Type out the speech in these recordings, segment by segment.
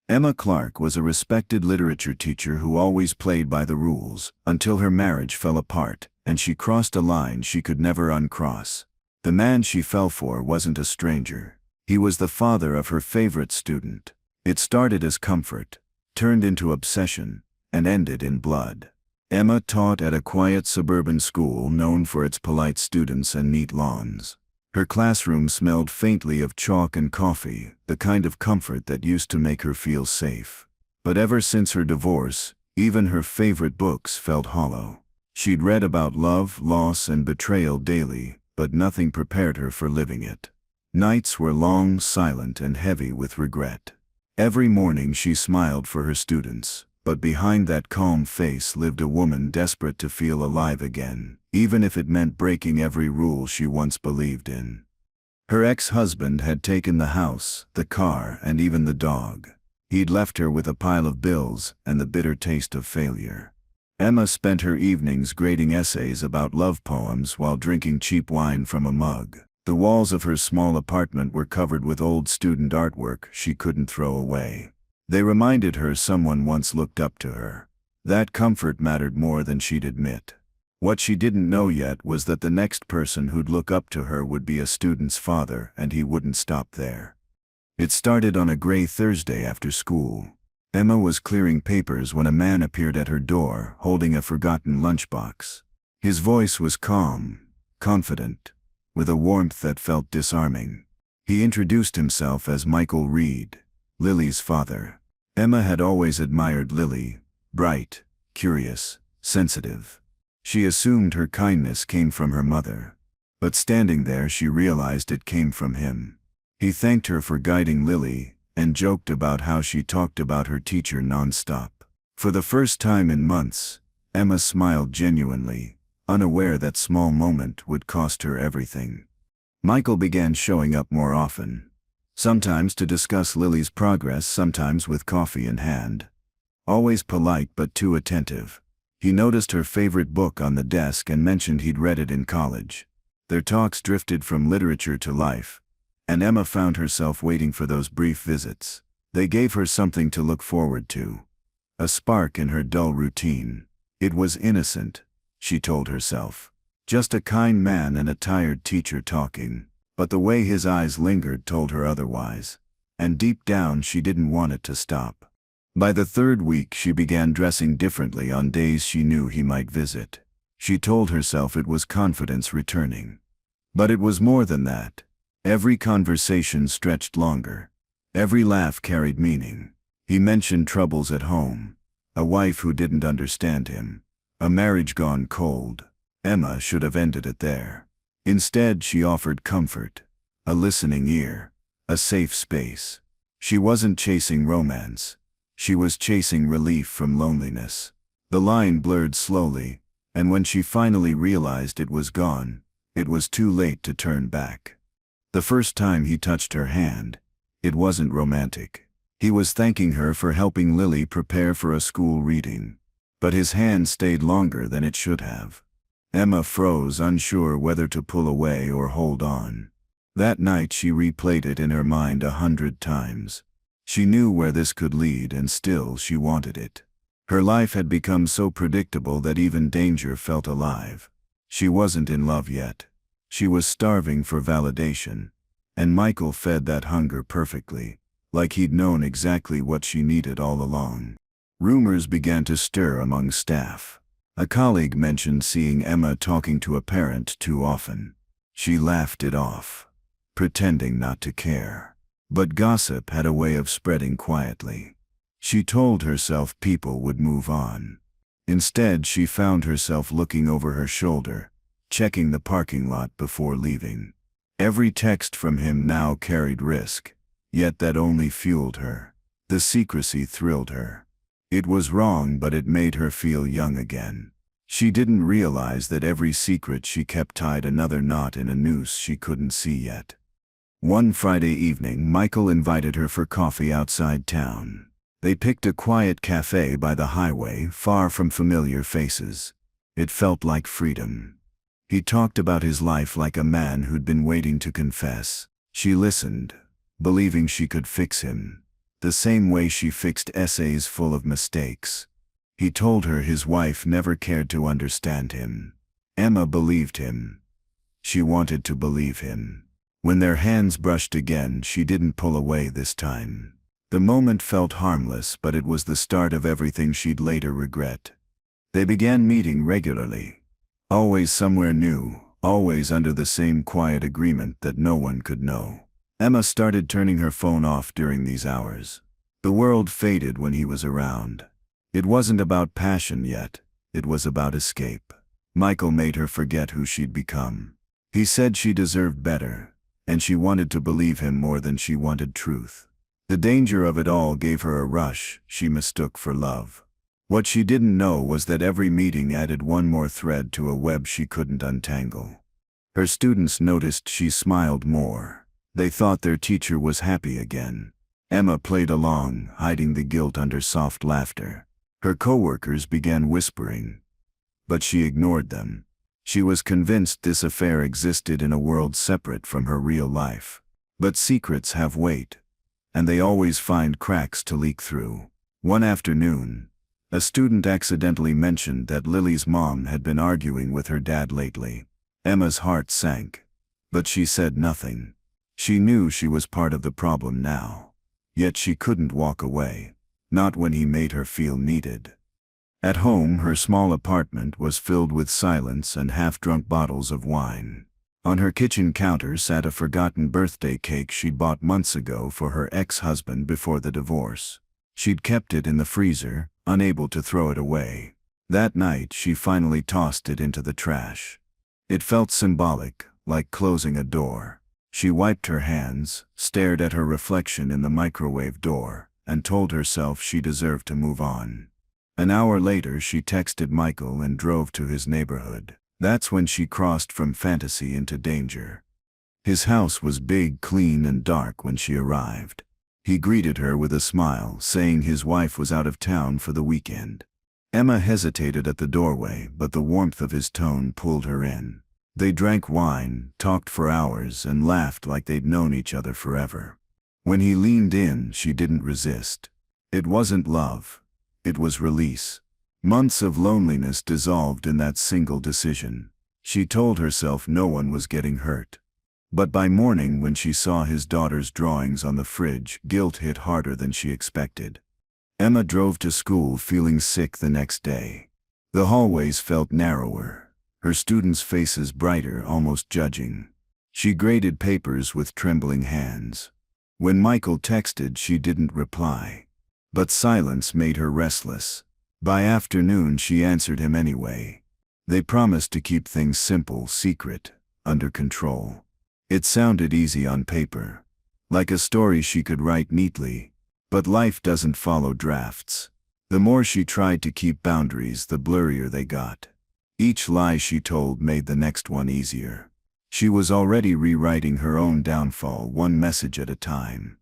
Emma Clark was a respected literature teacher who always played by the rules, until her marriage fell apart, and she crossed a line she could never uncross. The man she fell for wasn't a stranger. He was the father of her favorite student. It started as comfort, turned into obsession, and ended in blood. Emma taught at a quiet suburban school known for its polite students and neat lawns. Her classroom smelled faintly of chalk and coffee, the kind of comfort that used to make her feel safe. But ever since her divorce, even her favorite books felt hollow. She'd read about love, loss, and betrayal daily, but nothing prepared her for living it. Nights were long, silent, and heavy with regret. Every morning she smiled for her students, but behind that calm face lived a woman desperate to feel alive again, even if it meant breaking every rule she once believed in. Her ex-husband had taken the house, the car, and even the dog. He'd left her with a pile of bills and the bitter taste of failure. Emma spent her evenings grading essays about love poems while drinking cheap wine from a mug. The walls of her small apartment were covered with old student artwork she couldn't throw away. They reminded her someone once looked up to her. That comfort mattered more than she'd admit. What she didn't know yet was that the next person who'd look up to her would be a student's father, and he wouldn't stop there. It started on a gray Thursday after school. Emma was clearing papers when a man appeared at her door, holding a forgotten lunchbox. His voice was calm, confident, with a warmth that felt disarming. He introduced himself as Michael Reed, Lily's father. Emma had always admired Lily, bright, curious, sensitive. She assumed her kindness came from her mother. But standing there she realized it came from him. He thanked her for guiding Lily, and joked about how she talked about her teacher nonstop. For the first time in months, Emma smiled genuinely, unaware that small moment would cost her everything. Michael began showing up more often. Sometimes to discuss Lily's progress, sometimes with coffee in hand. Always polite but too attentive. He noticed her favorite book on the desk and mentioned he'd read it in college. Their talks drifted from literature to life, and Emma found herself waiting for those brief visits. They gave her something to look forward to. A spark in her dull routine. It was innocent, she told herself. Just a kind man and a tired teacher talking. But the way his eyes lingered told her otherwise. And deep down she didn't want it to stop. By the third week she began dressing differently on days she knew he might visit. She told herself it was confidence returning. But it was more than that. Every conversation stretched longer. Every laugh carried meaning. He mentioned troubles at home, a wife who didn't understand him, a marriage gone cold. Emma should have ended it there. Instead she offered comfort, a listening ear, a safe space. She wasn't chasing romance. She was chasing relief from loneliness. The line blurred slowly, and when she finally realized it was gone, it was too late to turn back. The first time he touched her hand, it wasn't romantic. He was thanking her for helping Lily prepare for a school reading. But his hand stayed longer than it should have. Emma froze, unsure whether to pull away or hold on. That night she replayed it in her mind 100 times. She knew where this could lead, and still she wanted it. Her life had become so predictable that even danger felt alive. She wasn't in love yet. She was starving for validation, and Michael fed that hunger perfectly, like he'd known exactly what she needed all along. Rumors began to stir among staff. A colleague mentioned seeing Emma talking to a parent too often. She laughed it off, pretending not to care. But gossip had a way of spreading quietly. She told herself people would move on. Instead, she found herself looking over her shoulder, checking the parking lot before leaving. Every text from him now carried risk, yet that only fueled her. The secrecy thrilled her. It was wrong, but it made her feel young again. She didn't realize that every secret she kept tied another knot in a noose she couldn't see yet. One Friday evening, Michael invited her for coffee outside town. They picked a quiet cafe by the highway, far from familiar faces. It felt like freedom. He talked about his life like a man who'd been waiting to confess. She listened, believing she could fix him. the same way she fixed essays full of mistakes. He told her his wife never cared to understand him. Emma believed him. She wanted to believe him. When their hands brushed again, she didn't pull away this time. The moment felt harmless, but it was the start of everything she'd later regret. They began meeting regularly. Always somewhere new, always under the same quiet agreement that no one could know. Emma started turning her phone off during these hours. The world faded when he was around. It wasn't about passion yet, it was about escape. Michael made her forget who she'd become. He said she deserved better, and she wanted to believe him more than she wanted truth. The danger of it all gave her a rush she mistook for love. What she didn't know was that every meeting added one more thread to a web she couldn't untangle. Her students noticed she smiled more. They thought their teacher was happy again. Emma played along, hiding the guilt under soft laughter. Her coworkers began whispering, but she ignored them. She was convinced this affair existed in a world separate from her real life. But secrets have weight, and they always find cracks to leak through. One afternoon, a student accidentally mentioned that Lily's mom had been arguing with her dad lately. Emma's heart sank, but she said nothing. She knew she was part of the problem now. Yet she couldn't walk away, not when he made her feel needed. At home, her small apartment was filled with silence and half-drunk bottles of wine. On her kitchen counter sat a forgotten birthday cake she'd bought months ago for her ex-husband before the divorce. She'd kept it in the freezer, unable to throw it away. That night, she finally tossed it into the trash. It felt symbolic, like closing a door. She wiped her hands, stared at her reflection in the microwave door, and told herself she deserved to move on. An hour later, she texted Michael and drove to his neighborhood. That's when she crossed from fantasy into danger. His house was big, clean, and dark when she arrived. He greeted her with a smile, saying his wife was out of town for the weekend. Emma hesitated at the doorway, but the warmth of his tone pulled her in. They drank wine, talked for hours, and laughed like they'd known each other forever. When he leaned in, she didn't resist. It wasn't love. It was release. Months of loneliness dissolved in that single decision. She told herself no one was getting hurt. But by morning, when she saw his daughter's drawings on the fridge, guilt hit harder than she expected. Emma drove to school feeling sick the next day. The hallways felt narrower, her students' faces brighter, almost judging. She graded papers with trembling hands. When Michael texted, she didn't reply. But silence made her restless. By afternoon, she answered him anyway. They promised to keep things simple, secret, under control. It sounded easy on paper, like a story she could write neatly. But life doesn't follow drafts. The more she tried to keep boundaries, the blurrier they got. Each lie she told made the next one easier. She was already rewriting her own downfall, one message at a time.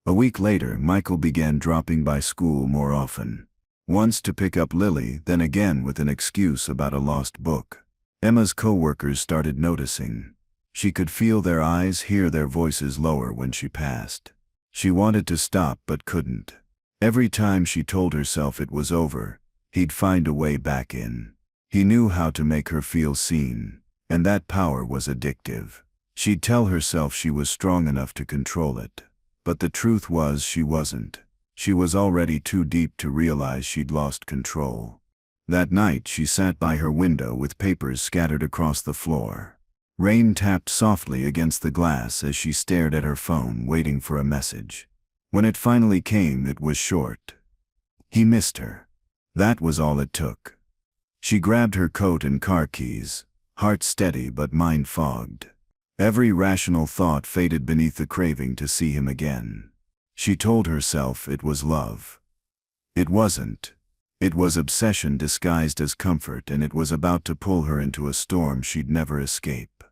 A week later, Michael began dropping by school more often. Once to pick up Lily, then again with an excuse about a lost book. Emma's co-workers started noticing. She could feel their eyes, hear their voices lower when she passed. She wanted to stop but couldn't. Every time she told herself it was over, he'd find a way back in. He knew how to make her feel seen, and that power was addictive. She'd tell herself she was strong enough to control it. But the truth was she wasn't. She was already too deep to realize she'd lost control. That night, she sat by her window with papers scattered across the floor. Rain tapped softly against the glass as she stared at her phone, waiting for a message. When it finally came, it was short. He missed her. That was all it took. She grabbed her coat and car keys, heart steady but mind fogged. Every rational thought faded beneath the craving to see him again. She told herself it was love. It wasn't. It was obsession disguised as comfort, and it was about to pull her into a storm she'd never escape.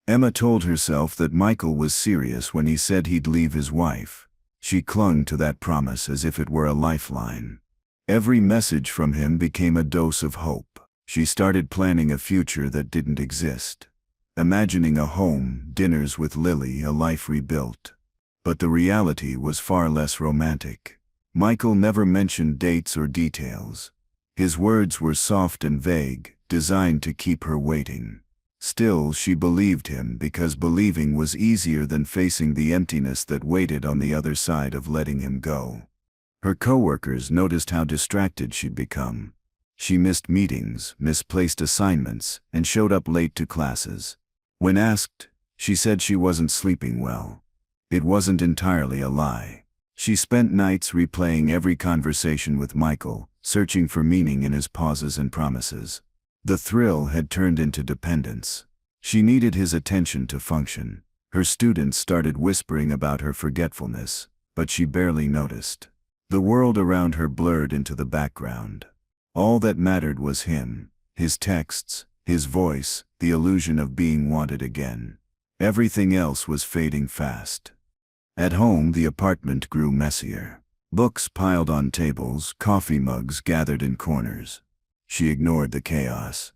Emma told herself that Michael was serious when he said he'd leave his wife. She clung to that promise as if it were a lifeline. Every message from him became a dose of hope. She started planning a future that didn't exist. Imagining a home, dinners with Lily, a life rebuilt. But the reality was far less romantic. Michael never mentioned dates or details. His words were soft and vague, designed to keep her waiting. Still, she believed him because believing was easier than facing the emptiness that waited on the other side of letting him go. Her coworkers noticed how distracted she'd become. She missed meetings, misplaced assignments, and showed up late to classes. When asked, she said she wasn't sleeping well. It wasn't entirely a lie. She spent nights replaying every conversation with Michael, searching for meaning in his pauses and promises. The thrill had turned into dependence. She needed his attention to function. Her students started whispering about her forgetfulness, but she barely noticed. The world around her blurred into the background. All that mattered was him, his texts, his voice, the illusion of being wanted again. Everything else was fading fast. At home, the apartment grew messier. Books piled on tables, coffee mugs gathered in corners. She ignored the chaos.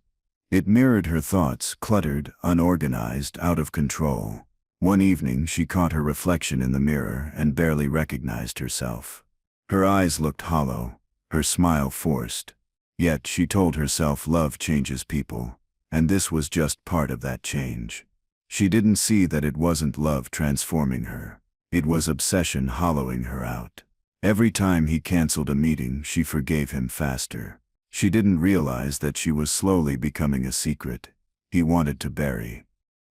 It mirrored her thoughts, cluttered, unorganized, out of control. One evening, she caught her reflection in the mirror and barely recognized herself. Her eyes looked hollow, her smile forced. Yet she told herself love changes people, and this was just part of that change. She didn't see that it wasn't love transforming her. It was obsession hollowing her out. Every time he canceled a meeting, she forgave him faster. She didn't realize that she was slowly becoming a secret he wanted to bury.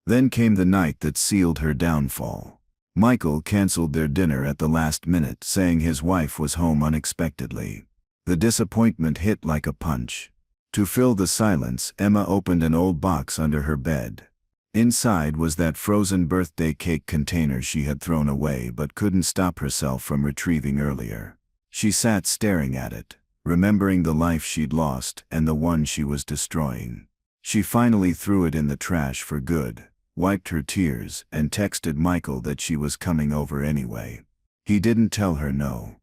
Then came the night that sealed her downfall. Michael canceled their dinner at the last minute, saying his wife was home unexpectedly. The disappointment hit like a punch. To fill the silence, Emma opened an old box under her bed. Inside was that frozen birthday cake container she had thrown away but couldn't stop herself from retrieving earlier. She sat staring at it, remembering the life she'd lost and the one she was destroying. She finally threw it in the trash for good, wiped her tears, and texted Michael that she was coming over anyway. He didn't tell her no.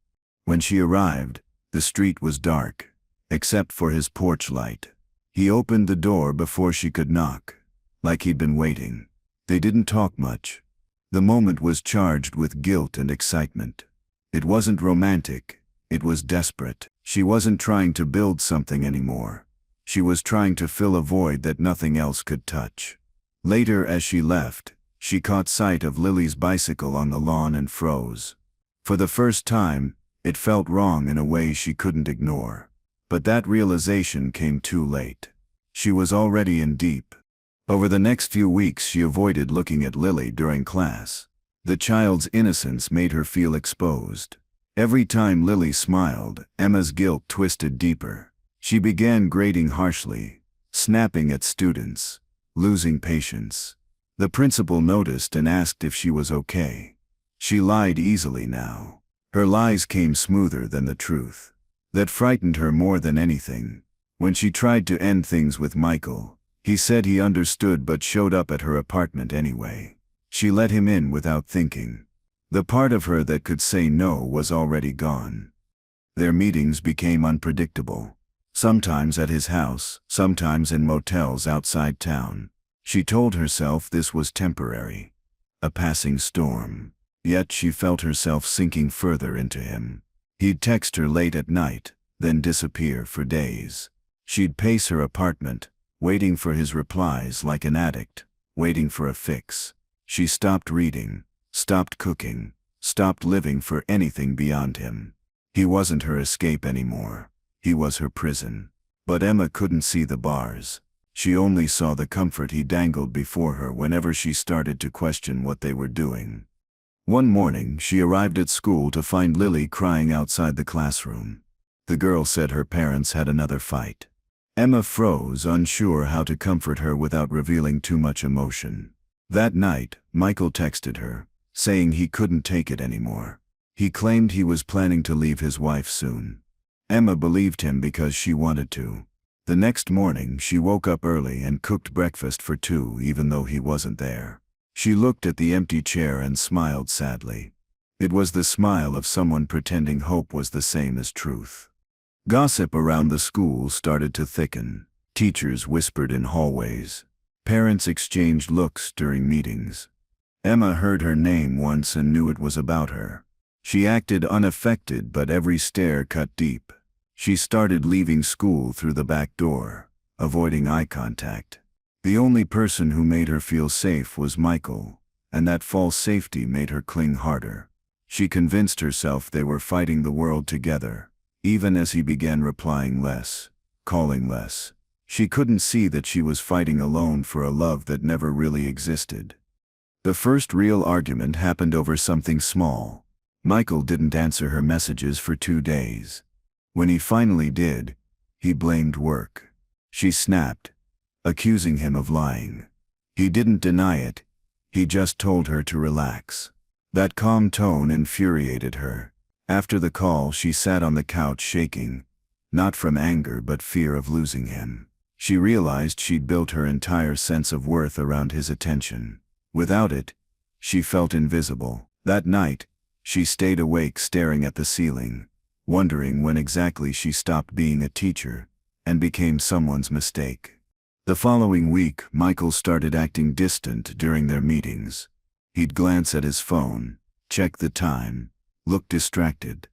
When she arrived, the street was dark, except for his porch light. He opened the door before she could knock, like he'd been waiting. They didn't talk much. The moment was charged with guilt and excitement. It wasn't romantic, it was desperate. She wasn't trying to build something anymore. She was trying to fill a void that nothing else could touch. Later, as she left, she caught sight of Lily's bicycle on the lawn and froze. For the first time, it felt wrong in a way she couldn't ignore. But that realization came too late. She was already in deep. Over the next few weeks, she avoided looking at Lily during class. The child's innocence made her feel exposed. Every time Lily smiled, Emma's guilt twisted deeper. She began grading harshly, snapping at students, losing patience. The principal noticed and asked if she was okay. She lied easily now. Her lies came smoother than the truth. That frightened her more than anything. When she tried to end things with Michael, he said he understood but showed up at her apartment anyway. She let him in without thinking. The part of her that could say no was already gone. Their meetings became unpredictable. Sometimes at his house, sometimes in motels outside town. She told herself this was temporary, a passing storm. Yet she felt herself sinking further into him. He'd text her late at night, then disappear for days. She'd pace her apartment, waiting for his replies like an addict, waiting for a fix. She stopped reading, stopped cooking, stopped living for anything beyond him. He wasn't her escape anymore. He was her prison. But Emma couldn't see the bars. She only saw the comfort he dangled before her whenever she started to question what they were doing. One morning, she arrived at school to find Lily crying outside the classroom. The girl said her parents had another fight. Emma froze, unsure how to comfort her without revealing too much emotion. That night, Michael texted her, saying he couldn't take it anymore. He claimed he was planning to leave his wife soon. Emma believed him because she wanted to. The next morning, she woke up early and cooked breakfast for two even though he wasn't there. She looked at the empty chair and smiled sadly. It was the smile of someone pretending hope was the same as truth. Gossip around the school started to thicken. Teachers whispered in hallways. Parents exchanged looks during meetings. Emma heard her name once and knew it was about her. She acted unaffected, but every stare cut deep. She started leaving school through the back door, avoiding eye contact. The only person who made her feel safe was Michael, and that false safety made her cling harder. She convinced herself they were fighting the world together, even as he began replying less, calling less. She couldn't see that she was fighting alone for a love that never really existed. The first real argument happened over something small. Michael didn't answer her messages for 2 days. When he finally did, he blamed work. She snapped, accusing him of lying. He didn't deny it, he just told her to relax. That calm tone infuriated her. After the call, she sat on the couch shaking, not from anger but fear of losing him. She realized she'd built her entire sense of worth around his attention. Without it, she felt invisible. That night, she stayed awake staring at the ceiling, wondering when exactly she stopped being a teacher and became someone's mistake. The following week, Michael started acting distant during their meetings. He'd glance at his phone, check the time, look distracted.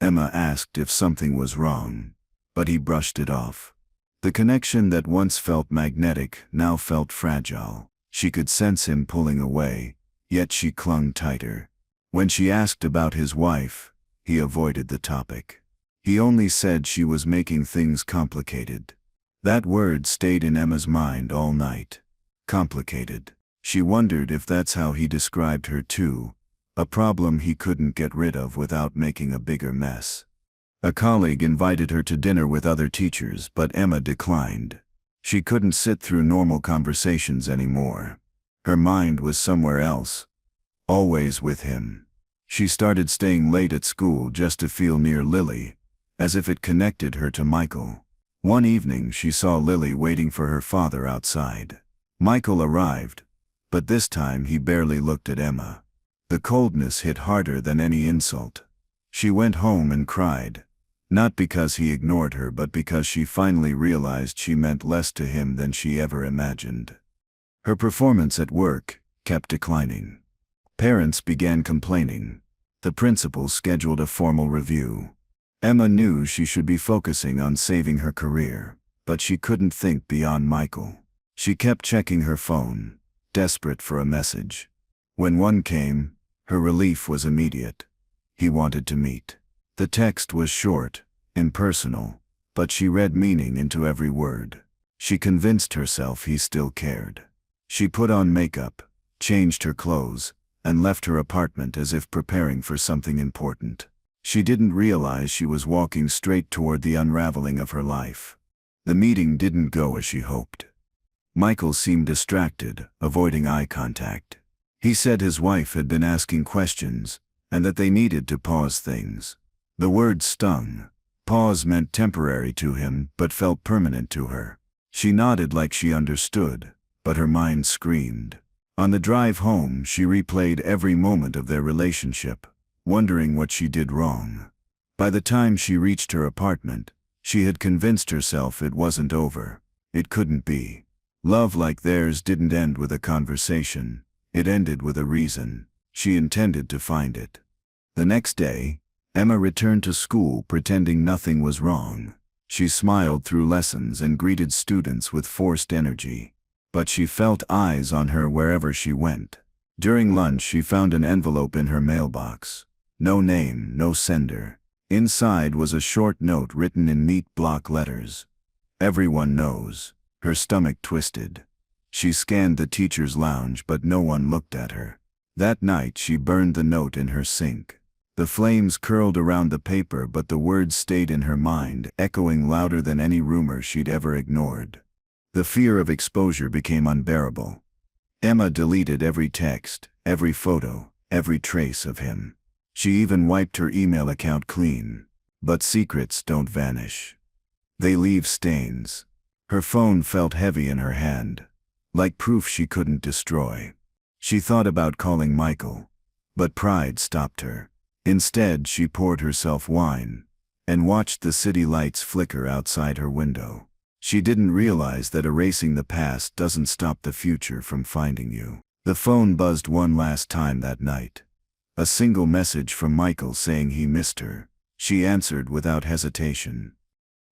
Emma asked if something was wrong, but he brushed it off. The connection that once felt magnetic now felt fragile. She could sense him pulling away, yet she clung tighter. When she asked about his wife, he avoided the topic. He only said she was making things complicated. That word stayed in Emma's mind all night. Complicated. She wondered if that's how he described her too, a problem he couldn't get rid of without making a bigger mess. A colleague invited her to dinner with other teachers, but Emma declined. She couldn't sit through normal conversations anymore. Her mind was somewhere else, always with him. She started staying late at school just to feel near Lily, as if it connected her to Michael. One evening she saw Lily waiting for her father outside. Michael arrived, but this time he barely looked at Emma. The coldness hit harder than any insult. She went home and cried. Not because he ignored her, but because she finally realized she meant less to him than she ever imagined. Her performance at work kept declining. Parents began complaining. The principal scheduled a formal review. Emma knew she should be focusing on saving her career, but she couldn't think beyond Michael. She kept checking her phone, desperate for a message. When one came, her relief was immediate. He wanted to meet. The text was short, impersonal, but she read meaning into every word. She convinced herself he still cared. She put on makeup, changed her clothes, and left her apartment as if preparing for something important. She didn't realize she was walking straight toward the unraveling of her life. The meeting didn't go as she hoped. Michael seemed distracted, avoiding eye contact. He said his wife had been asking questions, and that they needed to pause things. The word stung. Pause meant temporary to him, but felt permanent to her. She nodded like she understood, but her mind screamed. On the drive home, she replayed every moment of their relationship, wondering what she did wrong. By the time she reached her apartment, she had convinced herself it wasn't over. It couldn't be. Love like theirs didn't end with a conversation. It ended with a reason. She intended to find it. The next day, Emma returned to school pretending nothing was wrong. She smiled through lessons and greeted students with forced energy. But she felt eyes on her wherever she went. During lunch, she found an envelope in her mailbox. No name, no sender. Inside was a short note written in neat block letters. Everyone knows. Her stomach twisted. She scanned the teacher's lounge, but no one looked at her. That night she burned the note in her sink. The flames curled around the paper, but the words stayed in her mind, echoing louder than any rumor she'd ever ignored. The fear of exposure became unbearable. Emma deleted every text, every photo, every trace of him. She even wiped her email account clean. But secrets don't vanish. They leave stains. Her phone felt heavy in her hand, like proof she couldn't destroy. She thought about calling Michael, but pride stopped her. Instead, she poured herself wine and watched the city lights flicker outside her window. She didn't realize that erasing the past doesn't stop the future from finding you. The phone buzzed one last time that night. A single message from Michael saying he missed her. She answered without hesitation.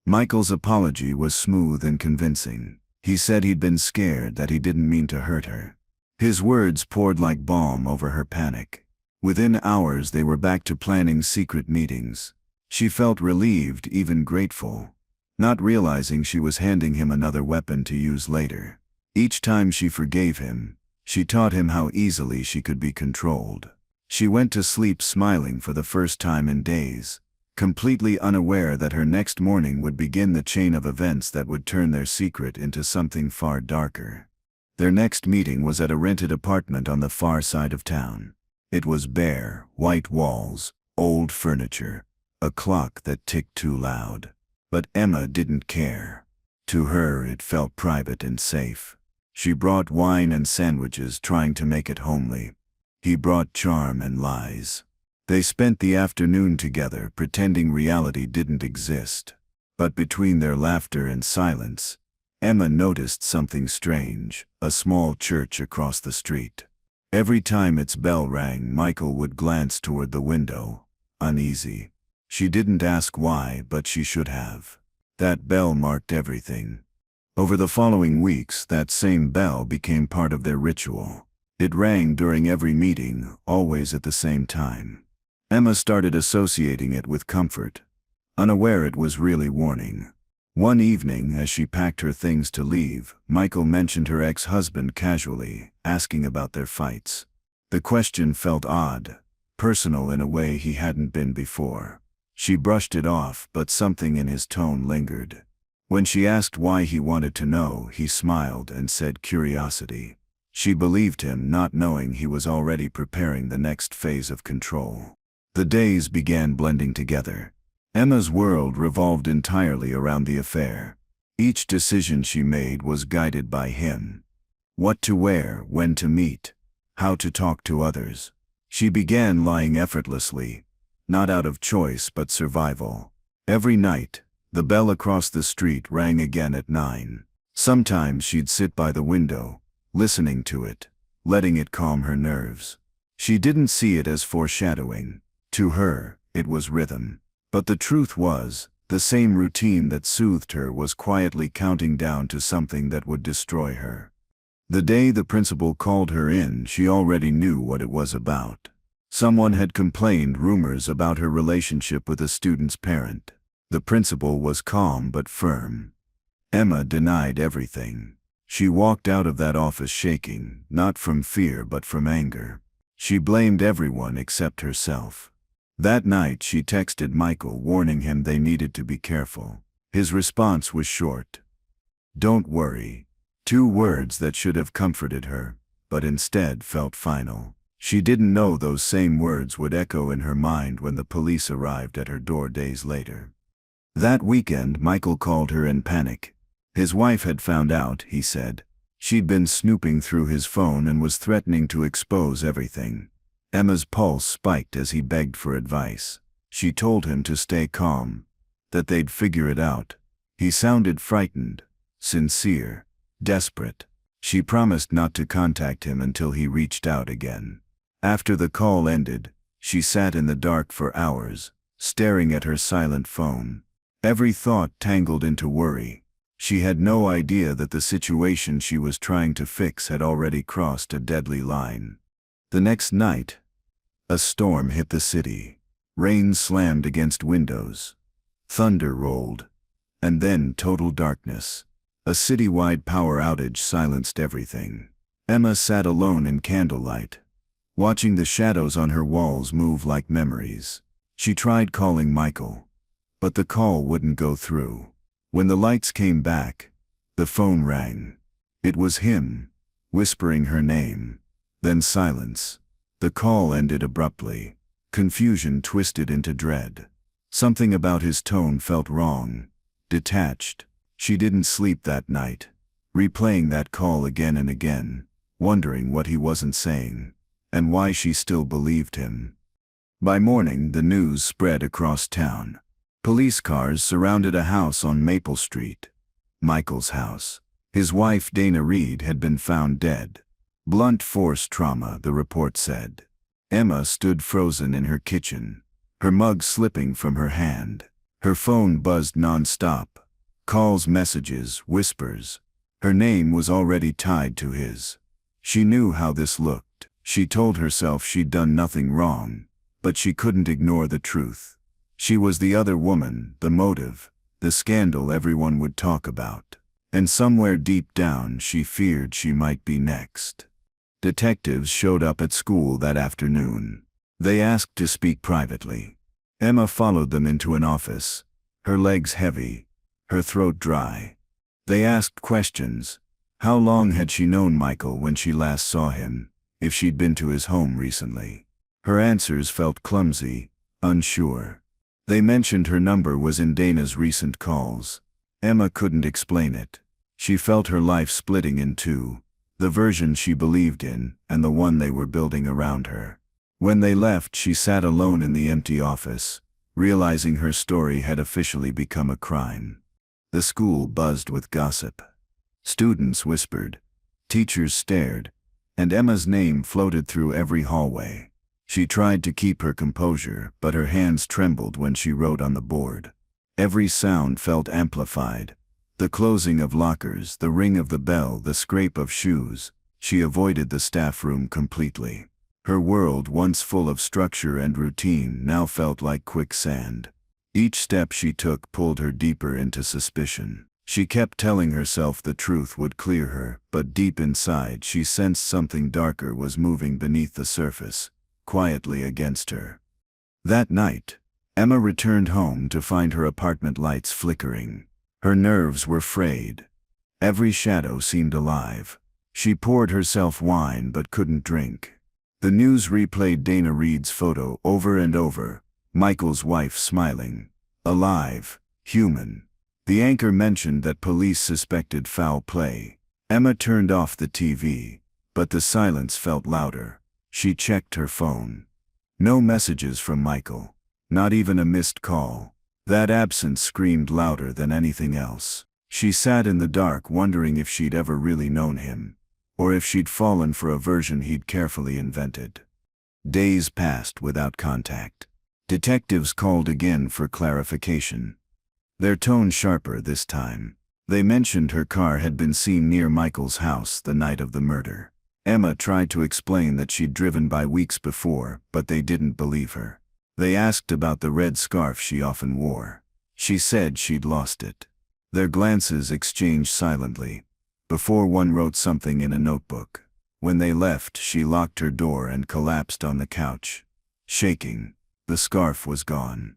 Michael's apology was smooth and convincing. He said he'd been scared, that he didn't mean to hurt her. His words poured like balm over her panic. Within hours they were back to planning secret meetings. She felt relieved, even grateful, not realizing she was handing him another weapon to use later. Each time she forgave him, she taught him how easily she could be controlled. She went to sleep smiling for the first time in days, completely unaware that her next morning would begin the chain of events that would turn their secret into something far darker. Their next meeting was at a rented apartment on the far side of town. It was bare, white walls, old furniture, a clock that ticked too loud. But Emma didn't care. To her it felt private and safe. She brought wine and sandwiches, trying to make it homely. He brought charm and lies. They spent the afternoon together, pretending reality didn't exist. But between their laughter and silence, Emma noticed something strange: a small church across the street. Every time its bell rang, Michael would glance toward the window, uneasy. She didn't ask why, but she should have. That bell marked everything. Over the following weeks, that same bell became part of their ritual. It rang during every meeting, always at the same time. Emma started associating it with comfort, unaware it was really warning. One evening, as she packed her things to leave, Michael mentioned her ex-husband casually, asking about their fights. The question felt odd, personal in a way he hadn't been before. She brushed it off, but something in his tone lingered. When she asked why he wanted to know, he smiled and said curiosity. She believed him, not knowing he was already preparing the next phase of control. The days began blending together. Emma's world revolved entirely around the affair. Each decision she made was guided by him. What to wear, when to meet, how to talk to others. She began lying effortlessly, not out of choice but survival. Every night, the bell across the street rang again at 9. Sometimes she'd sit by the window, listening to it, letting it calm her nerves. She didn't see it as foreshadowing. To her, it was rhythm. But the truth was, the same routine that soothed her was quietly counting down to something that would destroy her. The day the principal called her in, she already knew what it was about. Someone had complained rumors about her relationship with a student's parent. The principal was calm but firm. Emma denied everything. She walked out of that office shaking, not from fear but from anger. She blamed everyone except herself. That night she texted Michael, warning him they needed to be careful. His response was short. "Don't worry." 2 words that should have comforted her, but instead felt final. She didn't know those same words would echo in her mind when the police arrived at her door days later. That weekend Michael called her in panic. His wife had found out, he said. She'd been snooping through his phone and was threatening to expose everything. Emma's pulse spiked as he begged for advice. She told him to stay calm, that they'd figure it out. He sounded frightened, sincere, desperate. She promised not to contact him until he reached out again. After the call ended, she sat in the dark for hours, staring at her silent phone. Every thought tangled into worry. She had no idea that the situation she was trying to fix had already crossed a deadly line. The next night, a storm hit the city. Rain slammed against windows. Thunder rolled. And then total darkness. A citywide power outage silenced everything. Emma sat alone in candlelight, watching the shadows on her walls move like memories. She tried calling Michael, but the call wouldn't go through. When the lights came back, the phone rang. It was him, whispering her name. Then silence. The call ended abruptly. Confusion twisted into dread. Something about his tone felt wrong, detached. She didn't sleep that night, replaying that call again and again, wondering what he wasn't saying, and why she still believed him. By morning, the news spread across town. Police cars surrounded a house on Maple Street. Michael's house. His wife, Dana Reed, had been found dead. Blunt force trauma, the report said. Emma stood frozen in her kitchen, her mug slipping from her hand. Her phone buzzed non-stop. Calls, messages, whispers. Her name was already tied to his. She knew how this looked. She told herself she'd done nothing wrong, but she couldn't ignore the truth. She was the other woman, the motive, the scandal everyone would talk about. And somewhere deep down she feared she might be next. Detectives showed up at school that afternoon. They asked to speak privately. Emma followed them into an office, her legs heavy, her throat dry. They asked questions. How long had she known Michael when she last saw him, if she'd been to his home recently? Her answers felt clumsy, unsure. They mentioned her number was in Dana's recent calls. Emma couldn't explain it. She felt her life splitting in two, the version she believed in and the one they were building around her. When they left, she sat alone in the empty office, realizing her story had officially become a crime. The school buzzed with gossip. Students whispered, teachers stared, and Emma's name floated through every hallway. She tried to keep her composure, but her hands trembled when she wrote on the board. Every sound felt amplified. The closing of lockers, the ring of the bell, the scrape of shoes. She avoided the staff room completely. Her world, once full of structure and routine, now felt like quicksand. Each step she took pulled her deeper into suspicion. She kept telling herself the truth would clear her, but deep inside she sensed something darker was moving beneath the surface, quietly against her. That night, Emma returned home to find her apartment lights flickering. Her nerves were frayed. Every shadow seemed alive. She poured herself wine but couldn't drink. The news replayed Dana Reed's photo over and over, Michael's wife smiling, alive, human. The anchor mentioned that police suspected foul play. Emma turned off the TV, but the silence felt louder. She checked her phone. No messages from Michael, not even a missed call. That absence screamed louder than anything else. She sat in the dark wondering if she'd ever really known him, or if she'd fallen for a version he'd carefully invented. Days passed without contact. Detectives called again for clarification. Their tone sharper this time. They mentioned her car had been seen near Michael's house the night of the murder. Emma tried to explain that she'd driven by weeks before, but they didn't believe her. They asked about the red scarf she often wore. She said she'd lost it. Their glances exchanged silently, before one wrote something in a notebook. When they left, she locked her door and collapsed on the couch, shaking. The scarf was gone.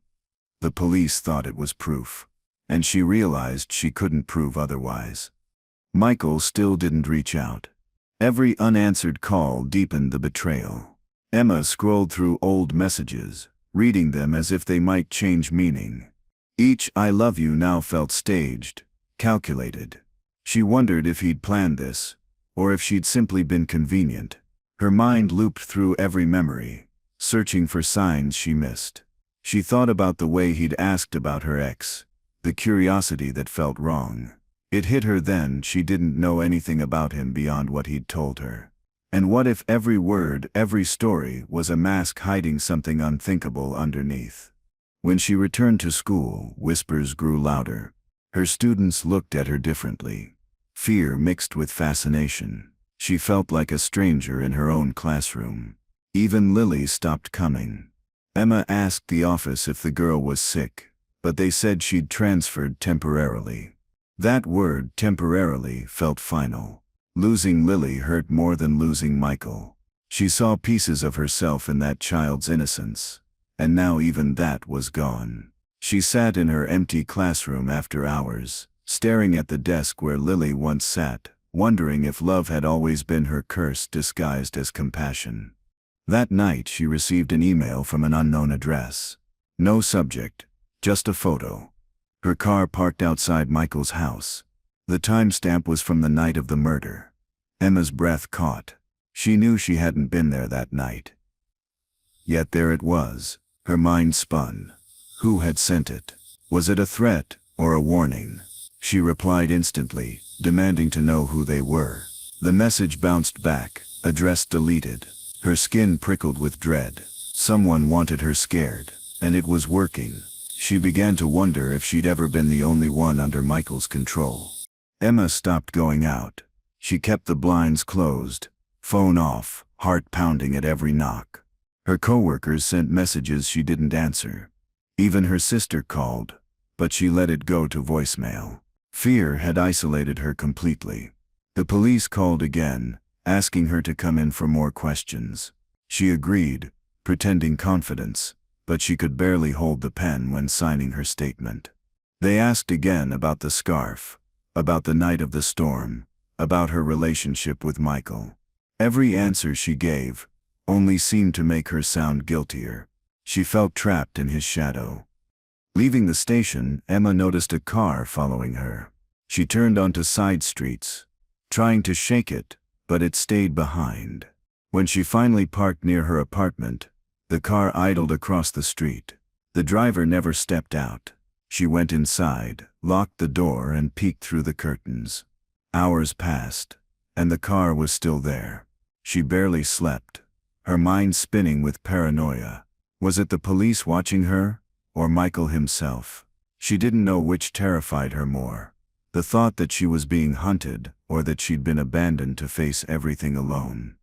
The police thought it was proof, and she realized she couldn't prove otherwise. Michael still didn't reach out. Every unanswered call deepened the betrayal. Emma scrolled through old messages, reading them as if they might change meaning. Each "I love you" now felt staged, calculated. She wondered if he'd planned this, or if she'd simply been convenient. Her mind looped through every memory, searching for signs she missed. She thought about the way he'd asked about her ex, the curiosity that felt wrong. It hit her then she didn't know anything about him beyond what he'd told her. And what if every word, every story, was a mask hiding something unthinkable underneath? When she returned to school, whispers grew louder. Her students looked at her differently. Fear mixed with fascination. She felt like a stranger in her own classroom. Even Lily stopped coming. Emma asked the office if the girl was sick, but they said she'd transferred temporarily. That word, temporarily, felt final. Losing Lily hurt more than losing Michael. She saw pieces of herself in that child's innocence, and now even that was gone. She sat in her empty classroom after hours, staring at the desk where Lily once sat, wondering if love had always been her curse disguised as compassion. That night she received an email from an unknown address. No subject, just a photo. Her car parked outside Michael's house. The timestamp was from the night of the murder. Emma's breath caught. She knew she hadn't been there that night. Yet there it was. Her mind spun. Who had sent it? Was it a threat or a warning? She replied instantly, demanding to know who they were. The message bounced back, Address deleted. Her skin prickled with dread. Someone wanted her scared, and it was working. She began to wonder if she'd ever been the only one under Michael's control. Emma stopped going out. She kept the blinds closed, phone off, heart pounding at every knock. Her coworkers sent messages she didn't answer. Even her sister called, but she let it go to voicemail. Fear had isolated her completely. The police called again, asking her to come in for more questions. She agreed, pretending confidence, but she could barely hold the pen when signing her statement. They asked again about the scarf, about the night of the storm, about her relationship with Michael. Every answer she gave only seemed to make her sound guiltier. She felt trapped in his shadow. Leaving the station, Emma noticed a car following her. She turned onto side streets, trying to shake it, but it stayed behind. When she finally parked near her apartment, the car idled across the street. The driver never stepped out. She went inside, locked the door, and peeked through the curtains. Hours passed, and the car was still there. She barely slept, her mind spinning with paranoia. Was it the police watching her, or Michael himself? She didn't know which terrified her more. The thought that she was being hunted, or that she'd been abandoned to face everything alone.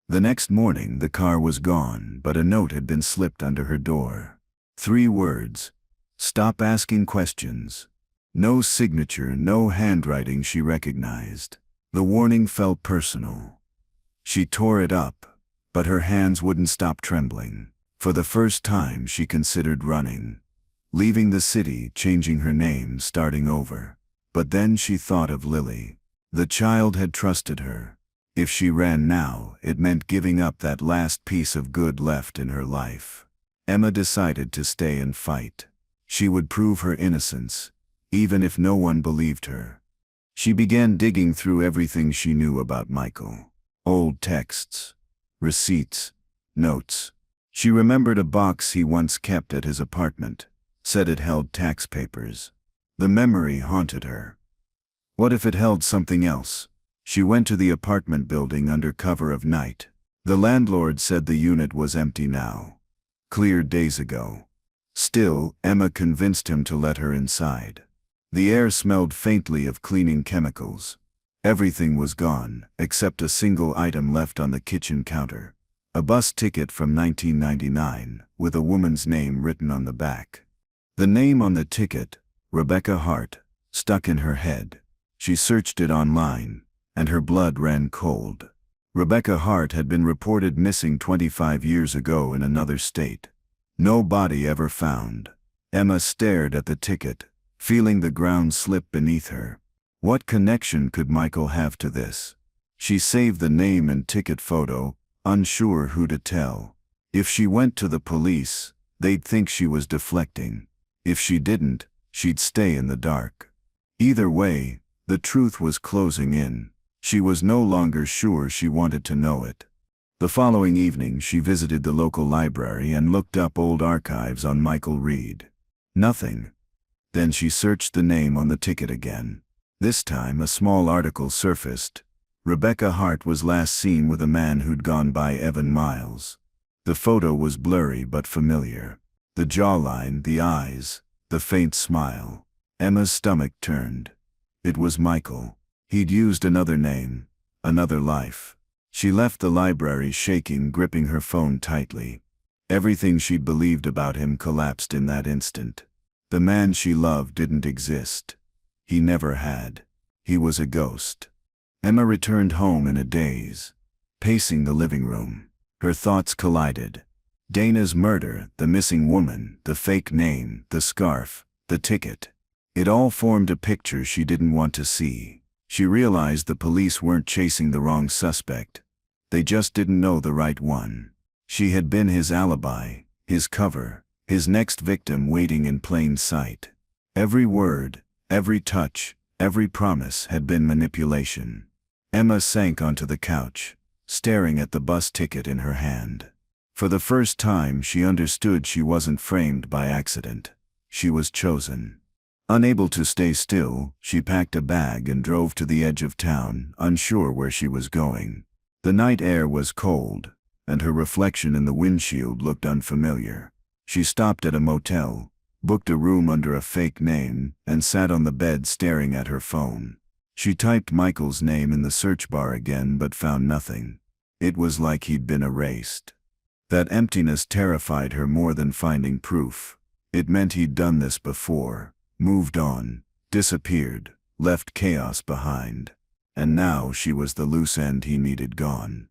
The next morning the car was gone, but a note had been slipped under her door. 3 words. Stop asking questions. No signature, no handwriting she recognized. The warning felt personal. She tore it up, but her hands wouldn't stop trembling. For the first time she considered running. Leaving the city, changing her name, starting over. But then she thought of Lily. The child had trusted her. If she ran now, it meant giving up that last piece of good left in her life. Emma decided to stay and fight. She would prove her innocence, even if no one believed her. She began digging through everything she knew about Michael. Old texts, receipts, notes. She remembered a box he once kept at his apartment, said it held tax papers. The memory haunted her. What if it held something else? She went to the apartment building under cover of night. The landlord said the unit was empty now. Cleared days ago. Still, Emma convinced him to let her inside. The air smelled faintly of cleaning chemicals. Everything was gone, except a single item left on the kitchen counter. A bus ticket from 1999, with a woman's name written on the back. The name on the ticket, Rebecca Hart, stuck in her head. She searched it online, and her blood ran cold. Rebecca Hart had been reported missing 25 years ago in another state. No body ever found. Emma stared at the ticket, feeling the ground slip beneath her. What connection could Michael have to this? She saved the name and ticket photo, unsure who to tell. If she went to the police, they'd think she was deflecting. If she didn't, she'd stay in the dark. Either way, the truth was closing in. She was no longer sure she wanted to know it. The following evening she visited the local library and looked up old archives on Michael Reed. Nothing. Then she searched the name on the ticket again. This time a small article surfaced. Rebecca Hart was last seen with a man who'd gone by Evan Miles. The photo was blurry but familiar. The jawline, the eyes, the faint smile. Emma's stomach turned. It was Michael. He'd used another name, another life. She left the library shaking, gripping her phone tightly. Everything she'd believed about him collapsed in that instant. The man she loved didn't exist. He never had. He was a ghost. Emma returned home in a daze, pacing the living room. Her thoughts collided. Dana's murder, the missing woman, the fake name, the scarf, the ticket. It all formed a picture she didn't want to see. She realized the police weren't chasing the wrong suspect. They just didn't know the right one. She had been his alibi, his cover, his next victim waiting in plain sight. Every word, every touch, every promise had been manipulation. Emma sank onto the couch, staring at the bus ticket in her hand. For the first time she understood she wasn't framed by accident. She was chosen. Unable to stay still, she packed a bag and drove to the edge of town, unsure where she was going. The night air was cold, and her reflection in the windshield looked unfamiliar. She stopped at a motel, booked a room under a fake name, and sat on the bed staring at her phone. She typed Michael's name in the search bar again but found nothing. It was like he'd been erased. That emptiness terrified her more than finding proof. It meant he'd done this before, moved on, disappeared, left chaos behind. And now she was the loose end he needed gone.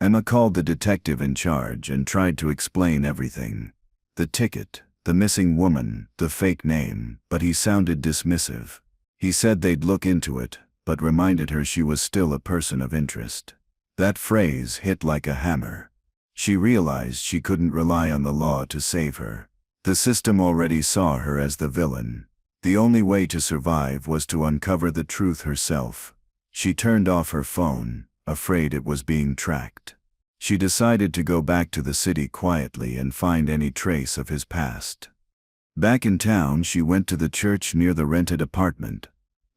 Emma called the detective in charge and tried to explain everything. The ticket, the missing woman, the fake name, but he sounded dismissive. He said they'd look into it, but reminded her she was still a person of interest. That phrase hit like a hammer. She realized she couldn't rely on the law to save her. The system already saw her as the villain. The only way to survive was to uncover the truth herself. She turned off her phone, afraid it was being tracked. She decided to go back to the city quietly and find any trace of his past. Back in town, she went to the church near the rented apartment,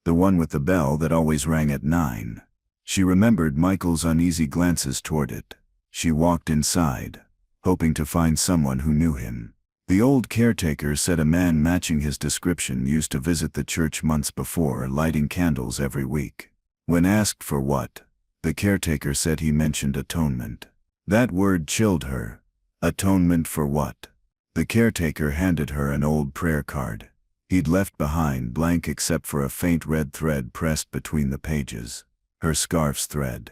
the one with the bell that always rang at 9. She remembered Michael's uneasy glances toward it. She walked inside, hoping to find someone who knew him. The old caretaker said a man matching his description used to visit the church months before, lighting candles every week. When asked for what, the caretaker said he mentioned atonement. That word chilled her. Atonement for what? The caretaker handed her an old prayer card. He'd left behind blank except for a faint red thread pressed between the pages. Her scarf's thread.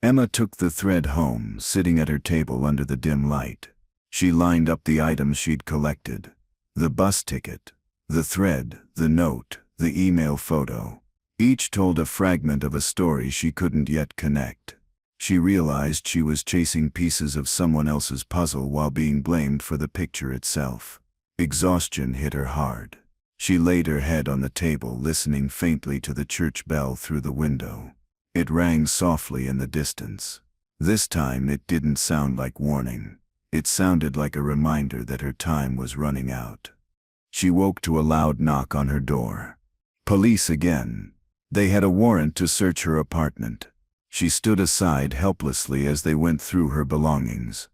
Emma took the thread home, sitting at her table under the dim light. She lined up the items she'd collected. The bus ticket, the thread, the note, the email photo. Each told a fragment of a story she couldn't yet connect. She realized she was chasing pieces of someone else's puzzle while being blamed for the picture itself. Exhaustion hit her hard. She laid her head on the table, listening faintly to the church bell through the window. It rang softly in the distance. This time it didn't sound like warning. It sounded like a reminder that her time was running out. She woke to a loud knock on her door. Police again. They had a warrant to search her apartment. She stood aside helplessly as they went through her belongings.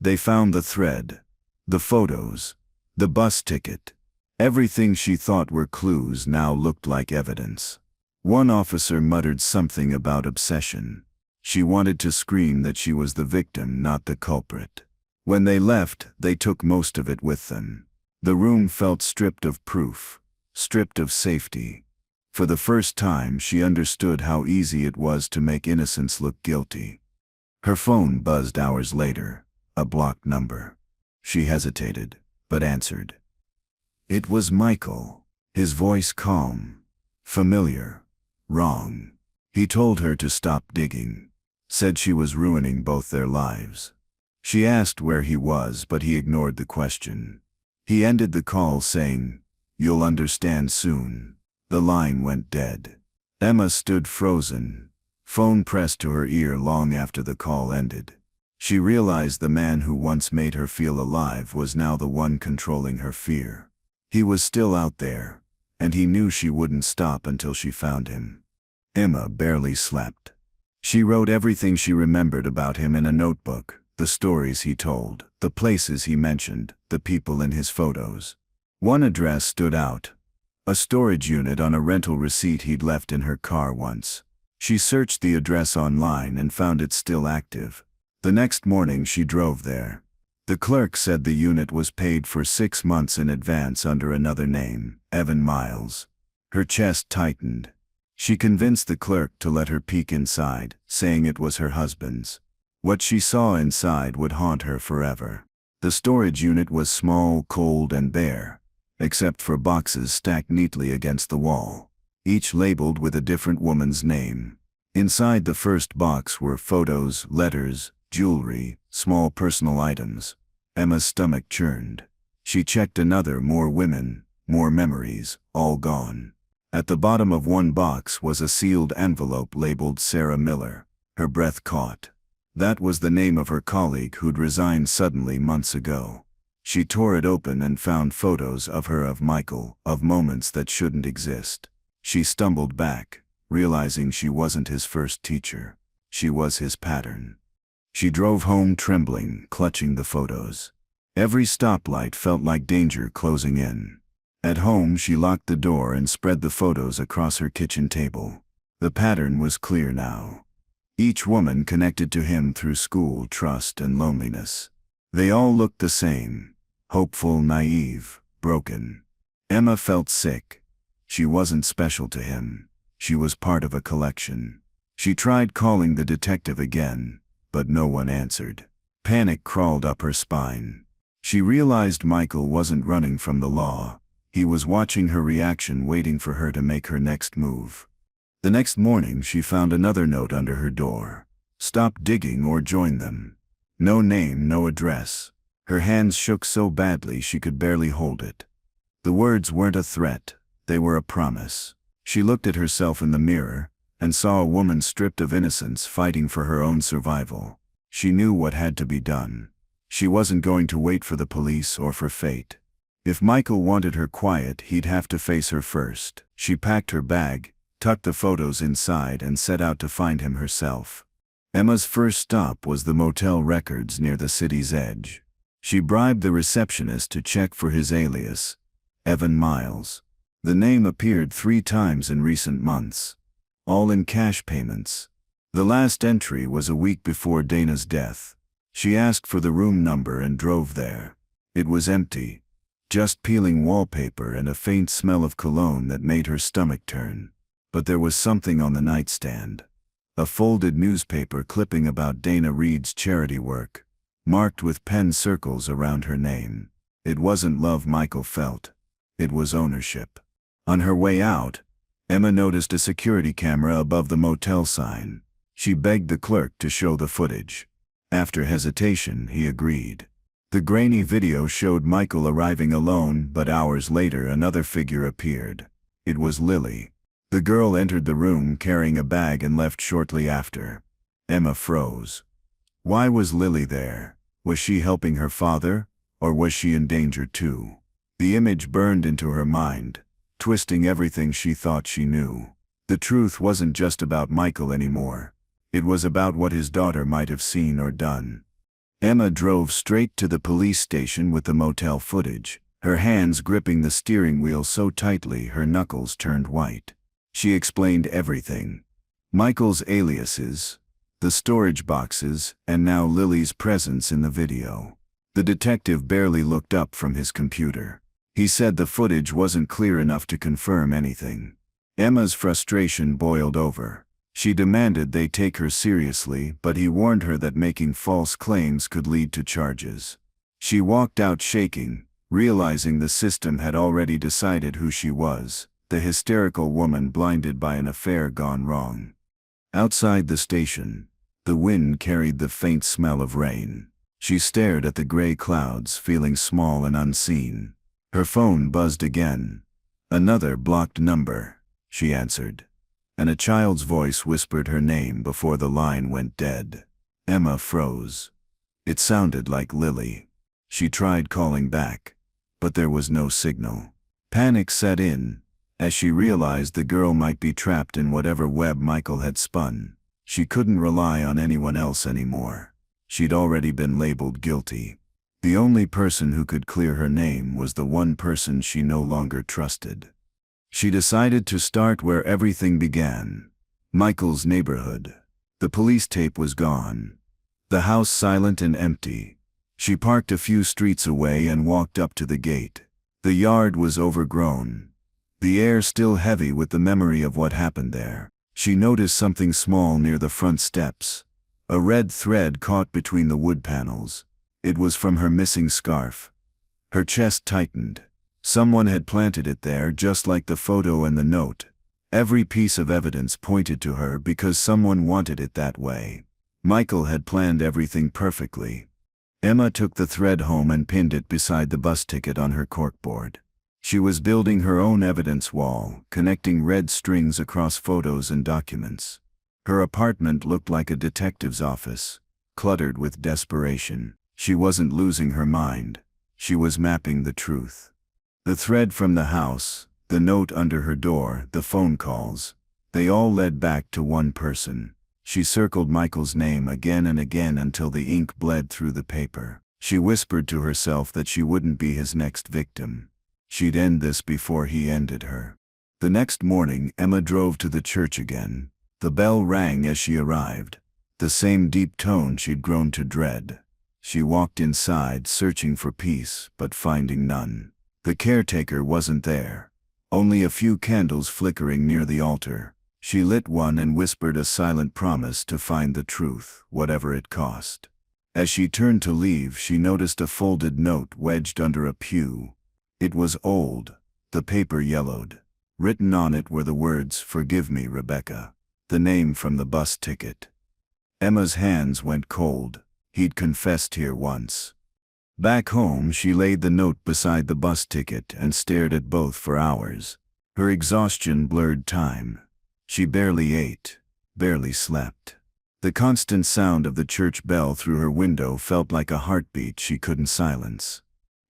They found the thread, the photos, the bus ticket. Everything she thought were clues now looked like evidence. One officer muttered something about obsession. She wanted to scream that she was the victim, not the culprit. When they left, they took most of it with them. The room felt stripped of proof, stripped of safety. For the first time, she understood how easy it was to make innocence look guilty. Her phone buzzed hours later, a blocked number. She hesitated, but answered. It was Michael, his voice calm, familiar, wrong. He told her to stop digging, said she was ruining both their lives. She asked where he was, but he ignored the question. He ended the call saying, "You'll understand soon." The line went dead. Emma stood frozen, phone pressed to her ear long after the call ended. She realized the man who once made her feel alive was now the one controlling her fear. He was still out there, and he knew she wouldn't stop until she found him. Emma barely slept. She wrote everything she remembered about him in a notebook, the stories he told, the places he mentioned, the people in his photos. One address stood out. A storage unit on a rental receipt he'd left in her car once. She searched the address online and found it still active. The next morning she drove there. The clerk said the unit was paid for 6 months in advance under another name, Evan Miles. Her chest tightened. She convinced the clerk to let her peek inside, saying it was her husband's. What she saw inside would haunt her forever. The storage unit was small, cold, and bare, except for boxes stacked neatly against the wall, each labeled with a different woman's name. Inside the first box were photos, letters, jewelry, small personal items. Emma's stomach churned. She checked another, more women, more memories, all gone. At the bottom of one box was a sealed envelope labeled Sarah Miller. Her breath caught. That was the name of her colleague who'd resigned suddenly months ago. She tore it open and found photos of her, of Michael, of moments that shouldn't exist. She stumbled back, realizing she wasn't his first teacher. She was his pattern. She drove home trembling, clutching the photos. Every stoplight felt like danger closing in. At home, she locked the door and spread the photos across her kitchen table. The pattern was clear now. Each woman connected to him through school, trust, and loneliness. They all looked the same: hopeful, naive, broken. Emma felt sick. She wasn't special to him. She was part of a collection. She tried calling the detective again, but no one answered. Panic crawled up her spine. She realized Michael wasn't running from the law. He was watching her reaction, waiting for her to make her next move. The next morning, she found another note under her door. Stop digging or join them. No name, no address. Her hands shook so badly she could barely hold it. The words weren't a threat, they were a promise. She looked at herself in the mirror and saw a woman stripped of innocence, fighting for her own survival. She knew what had to be done. She wasn't going to wait for the police or for fate. If Michael wanted her quiet, he'd have to face her first. She packed her bag, tucked the photos inside, and set out to find him herself. Emma's first stop was the motel records near the city's edge. She bribed the receptionist to check for his alias, Evan Miles. The name appeared 3 times in recent months, all in cash payments. The last entry was a week before Dana's death. She asked for the room number and drove there. It was empty, just peeling wallpaper and a faint smell of cologne that made her stomach turn. But there was something on the nightstand. A folded newspaper clipping about Dana Reed's charity work, marked with pen circles around her name. It wasn't love Michael felt. It was ownership. On her way out, Emma noticed a security camera above the motel sign. She begged the clerk to show the footage. After hesitation, he agreed. The grainy video showed Michael arriving alone, but hours later another figure appeared. It was Lily. The girl entered the room carrying a bag and left shortly after. Emma froze. Why was Lily there? Was she helping her father, or was she in danger too? The image burned into her mind, twisting everything she thought she knew. The truth wasn't just about Michael anymore. It was about what his daughter might have seen or done. Emma drove straight to the police station with the motel footage, her hands gripping the steering wheel so tightly her knuckles turned white. She explained everything. Michael's aliases, the storage boxes, and now Lily's presence in the video. The detective barely looked up from his computer. He said the footage wasn't clear enough to confirm anything. Emma's frustration boiled over. She demanded they take her seriously, but he warned her that making false claims could lead to charges. She walked out shaking, realizing the system had already decided who she was, the hysterical woman blinded by an affair gone wrong. Outside the station, the wind carried the faint smell of rain. She stared at the gray clouds, feeling small and unseen. Her phone buzzed again. Another blocked number, she answered, and a child's voice whispered her name before the line went dead. Emma froze. It sounded like Lily. She tried calling back, but there was no signal. Panic set in, as she realized the girl might be trapped in whatever web Michael had spun. She couldn't rely on anyone else anymore. She'd already been labeled guilty. The only person who could clear her name was the one person she no longer trusted. She decided to start where everything began, Michael's neighborhood. The police tape was gone. The house silent and empty. She parked a few streets away and walked up to the gate. The yard was overgrown, the air still heavy with the memory of what happened there. She noticed something small near the front steps, a red thread caught between the wood panels. It was from her missing scarf. Her chest tightened. Someone had planted it there, just like the photo and the note. Every piece of evidence pointed to her because someone wanted it that way. Michael had planned everything perfectly. Emma took the thread home and pinned it beside the bus ticket on her corkboard. She was building her own evidence wall, connecting red strings across photos and documents. Her apartment looked like a detective's office, cluttered with desperation. She wasn't losing her mind. She was mapping the truth. The thread from the house, the note under her door, the phone calls, they all led back to one person. She circled Michael's name again and again until the ink bled through the paper. She whispered to herself that she wouldn't be his next victim. She'd end this before he ended her. The next morning, Emma drove to the church again. The bell rang as she arrived, the same deep tone she'd grown to dread. She walked inside, searching for peace, but finding none. The caretaker wasn't there. Only a few candles flickering near the altar. She lit one and whispered a silent promise to find the truth, whatever it cost. As she turned to leave, she noticed a folded note wedged under a pew. It was old, the paper yellowed. Written on it were the words, "Forgive me, Rebecca," the name from the bus ticket. Emma's hands went cold. He'd confessed here once. Back home, she laid the note beside the bus ticket and stared at both for hours. Her exhaustion blurred time. She barely ate, barely slept. The constant sound of the church bell through her window felt like a heartbeat she couldn't silence.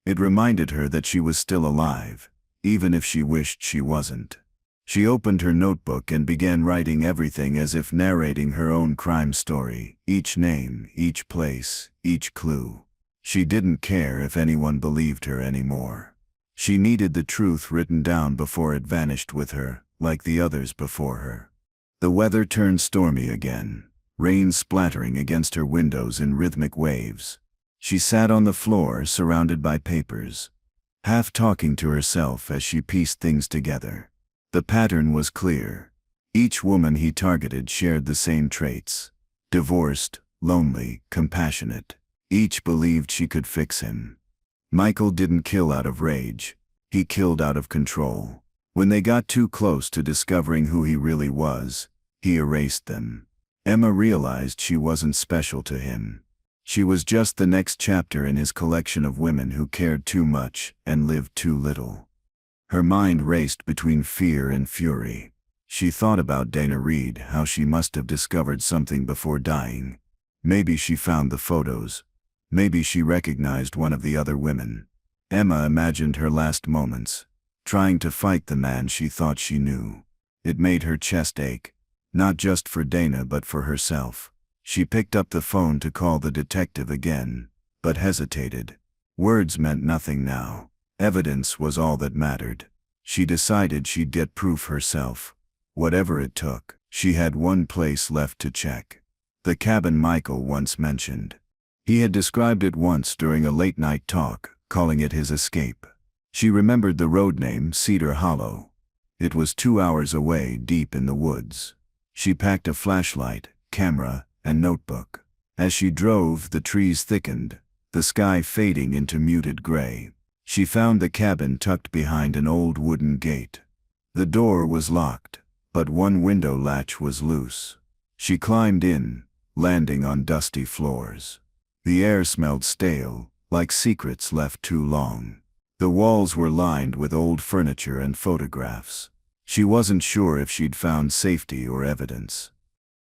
It reminded her that she was still alive, even if she wished she wasn't. She opened her notebook and began writing everything as if narrating her own crime story, each name, each place, each clue. She didn't care if anyone believed her anymore. She needed the truth written down before it vanished with her, like the others before her. The weather turned stormy again, rain splattering against her windows in rhythmic waves. She sat on the floor, surrounded by papers, half talking to herself as she pieced things together. The pattern was clear. Each woman he targeted shared the same traits: divorced, lonely, compassionate. Each believed she could fix him. Michael didn't kill out of rage. He killed out of control. When they got too close to discovering who he really was, he erased them. Emma realized she wasn't special to him. She was just the next chapter in his collection of women who cared too much and lived too little. Her mind raced between fear and fury. She thought about Dana Reed, how she must have discovered something before dying. Maybe she found the photos. Maybe she recognized one of the other women. Emma imagined her last moments, trying to fight the man she thought she knew. It made her chest ache, not just for Dana but for herself. She picked up the phone to call the detective again, but hesitated. Words meant nothing now. Evidence was all that mattered. She decided she'd get proof herself. Whatever it took. She had one place left to check. The cabin Michael once mentioned. He had described it once during a late-night talk, calling it his escape. She remembered the road name, Cedar Hollow. It was 2 hours away, deep in the woods. She packed a flashlight, camera, and notebook. As she drove, the trees thickened, the sky fading into muted gray. She found the cabin tucked behind an old wooden gate. The door was locked, but one window latch was loose. She climbed in, landing on dusty floors. The air smelled stale, like secrets left too long. The walls were lined with old furniture and photographs. She wasn't sure if she'd found safety or evidence.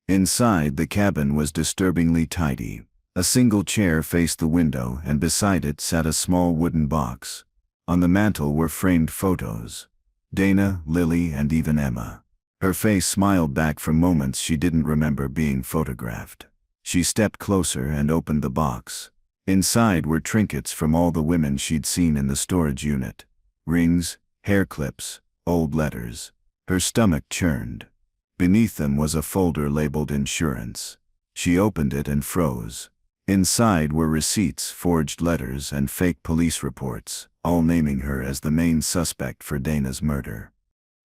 Inside, the cabin was disturbingly tidy. A single chair faced the window, and beside it sat a small wooden box. On the mantel were framed photos. Dana, Lily, and even Emma. Her face smiled back from moments she didn't remember being photographed. She stepped closer and opened the box. Inside were trinkets from all the women she'd seen in the storage unit. Rings, hair clips, old letters. Her stomach churned. Beneath them was a folder labeled insurance. She opened it and froze. Inside were receipts, forged letters, and fake police reports, all naming her as the main suspect for Dana's murder.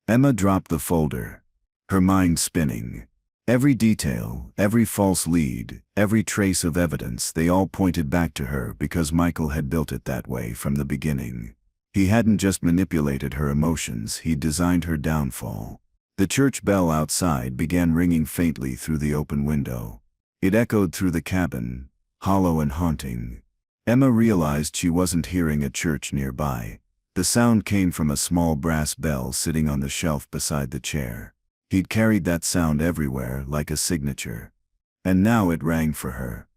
Emma dropped the folder, her mind spinning. Every detail, every false lead, every trace of evidence, they all pointed back to her because Michael had built it that way from the beginning. He hadn't just manipulated her emotions, he'd designed her downfall. The church bell outside began ringing faintly through the open window. It echoed through the cabin, hollow and haunting. Emma realized she wasn't hearing a church nearby. The sound came from a small brass bell sitting on the shelf beside the chair. He'd carried that sound everywhere, like a signature. And now it rang for her.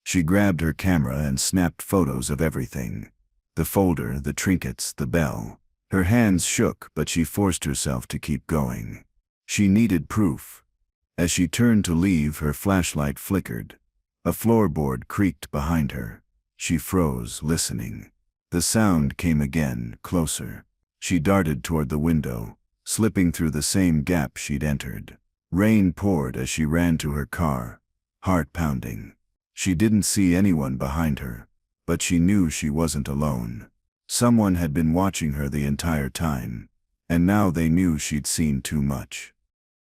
She grabbed her camera and snapped photos of everything. The folder, the trinkets, the bell. Her hands shook, but she forced herself to keep going. She needed proof. As she turned to leave, her flashlight flickered. A floorboard creaked behind her. She froze, listening. The sound came again, closer. She darted toward the window, slipping through the same gap she'd entered. Rain poured as she ran to her car, heart pounding. She didn't see anyone behind her, but she knew she wasn't alone. Someone had been watching her the entire time, and now they knew she'd seen too much.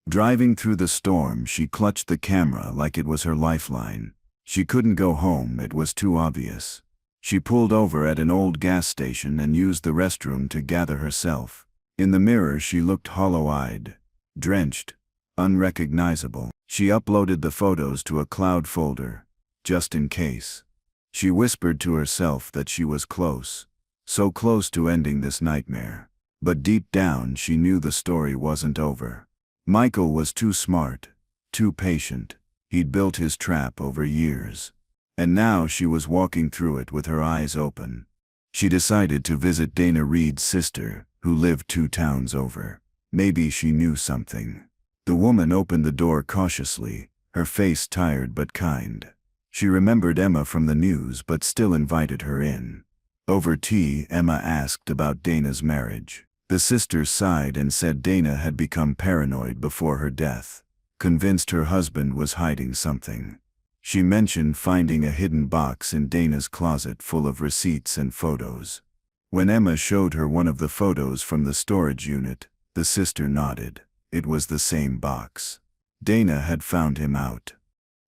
Driving through the storm, she clutched the camera like it was her lifeline. She couldn't go home, it was too obvious. She pulled over at an old gas station and used the restroom to gather herself. In the mirror she looked hollow-eyed, drenched, unrecognizable. She uploaded the photos to a cloud folder, just in case. She whispered to herself that she was close, so close to ending this nightmare. But deep down she knew the story wasn't over. Michael was too smart, too patient. He'd built his trap over years. And now she was walking through it with her eyes open. She decided to visit Dana Reed's sister, who lived 2 towns over. Maybe she knew something. The woman opened the door cautiously, her face tired but kind. She remembered Emma from the news but still invited her in. Over tea, Emma asked about Dana's marriage. The sister sighed and said Dana had become paranoid before her death, convinced her husband was hiding something. She mentioned finding a hidden box in Dana's closet full of receipts and photos. When Emma showed her one of the photos from the storage unit, the sister nodded. It was the same box. Dana had found him out.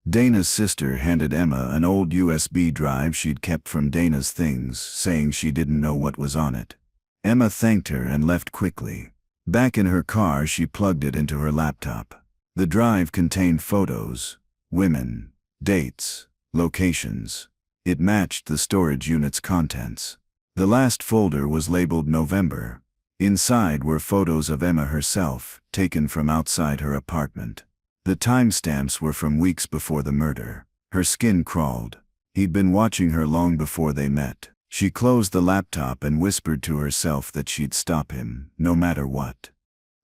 Dana's sister handed Emma an old USB drive she'd kept from Dana's things, saying she didn't know what was on it. Emma thanked her and left quickly. Back in her car, she plugged it into her laptop. The drive contained photos, women, dates, locations. It matched the storage unit's contents. The last folder was labeled November. Inside were photos of Emma herself, taken from outside her apartment. The timestamps were from weeks before the murder. Her skin crawled. He'd been watching her long before they met. She closed the laptop and whispered to herself that she'd stop him, no matter what.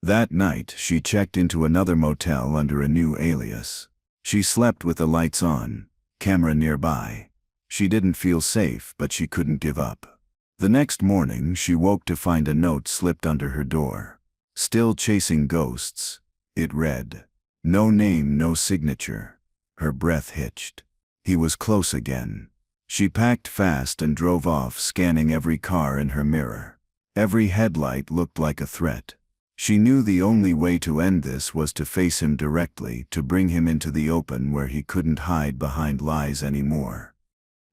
That night, she checked into another motel under a new alias. She slept with the lights on, camera nearby. She didn't feel safe, but she couldn't give up. The next morning, she woke to find a note slipped under her door. Still chasing ghosts. It read, "No name, no signature." Her breath hitched. He was close again. She packed fast and drove off, scanning every car in her mirror. Every headlight looked like a threat. She knew the only way to end this was to face him directly, to bring him into the open where he couldn't hide behind lies anymore.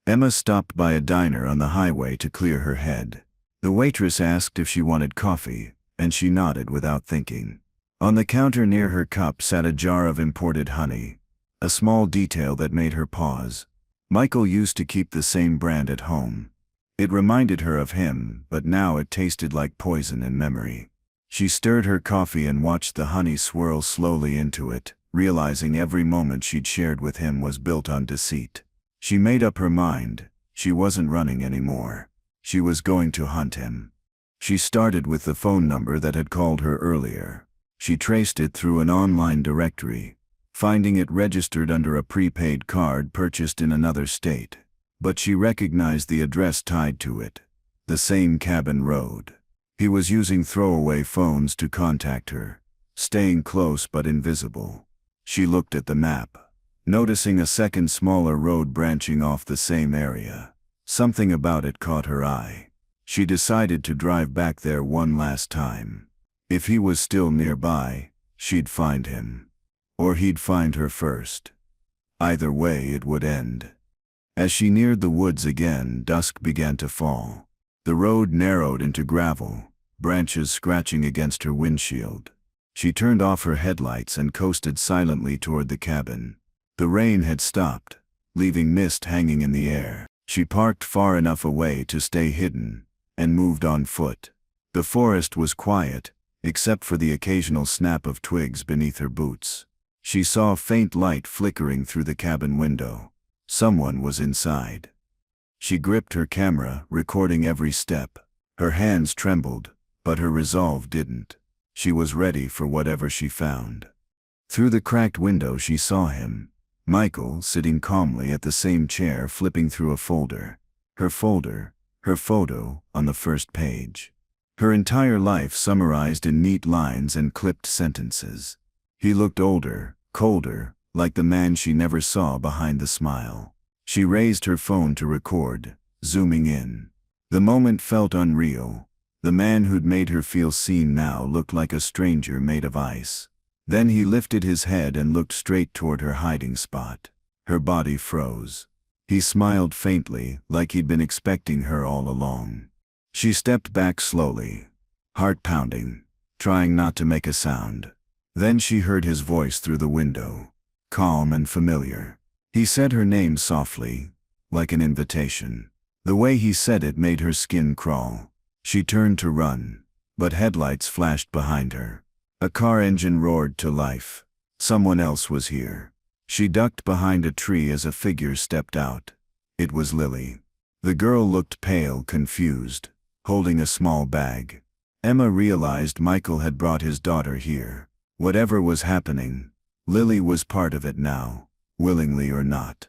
Emma stopped by a diner on the highway to clear her head. The waitress asked if she wanted coffee, and she nodded without thinking. On the counter near her cup sat a jar of imported honey, a small detail that made her pause. Michael used to keep the same brand at home. It reminded her of him, but now it tasted like poison in memory. She stirred her coffee and watched the honey swirl slowly into it, realizing every moment she'd shared with him was built on deceit. She made up her mind. She wasn't running anymore. She was going to hunt him. She started with the phone number that had called her earlier. She traced it through an online directory, finding it registered under a prepaid card purchased in another state. But she recognized the address tied to it, the same cabin road. He was using throwaway phones to contact her, staying close but invisible. She looked at the map, noticing a second smaller road branching off the same area. Something about it caught her eye. She decided to drive back there one last time. If he was still nearby, she'd find him. Or he'd find her first. Either way it would end. As she neared the woods again, dusk began to fall. The road narrowed into gravel, branches scratching against her windshield. She turned off her headlights and coasted silently toward the cabin. The rain had stopped, leaving mist hanging in the air. She parked far enough away to stay hidden, and moved on foot. The forest was quiet, except for the occasional snap of twigs beneath her boots. She saw a faint light flickering through the cabin window. Someone was inside. She gripped her camera, recording every step. Her hands trembled, but her resolve didn't. She was ready for whatever she found. Through the cracked window she saw him, Michael, sitting calmly at the same chair flipping through a folder. Her photo, on the first page. Her entire life summarized in neat lines and clipped sentences. He looked older, colder, like the man she never saw behind the smile. She raised her phone to record, zooming in. The moment felt unreal. The man who'd made her feel seen now looked like a stranger made of ice. Then he lifted his head and looked straight toward her hiding spot. Her body froze. He smiled faintly, like he'd been expecting her all along. She stepped back slowly, heart pounding, trying not to make a sound. Then she heard his voice through the window, calm and familiar. He said her name softly, like an invitation. The way he said it made her skin crawl. She turned to run, but headlights flashed behind her. A car engine roared to life. Someone else was here. She ducked behind a tree as a figure stepped out. It was Lily. The girl looked pale, confused, holding a small bag. Emma realized Michael had brought his daughter here. Whatever was happening, Lily was part of it now, willingly or not.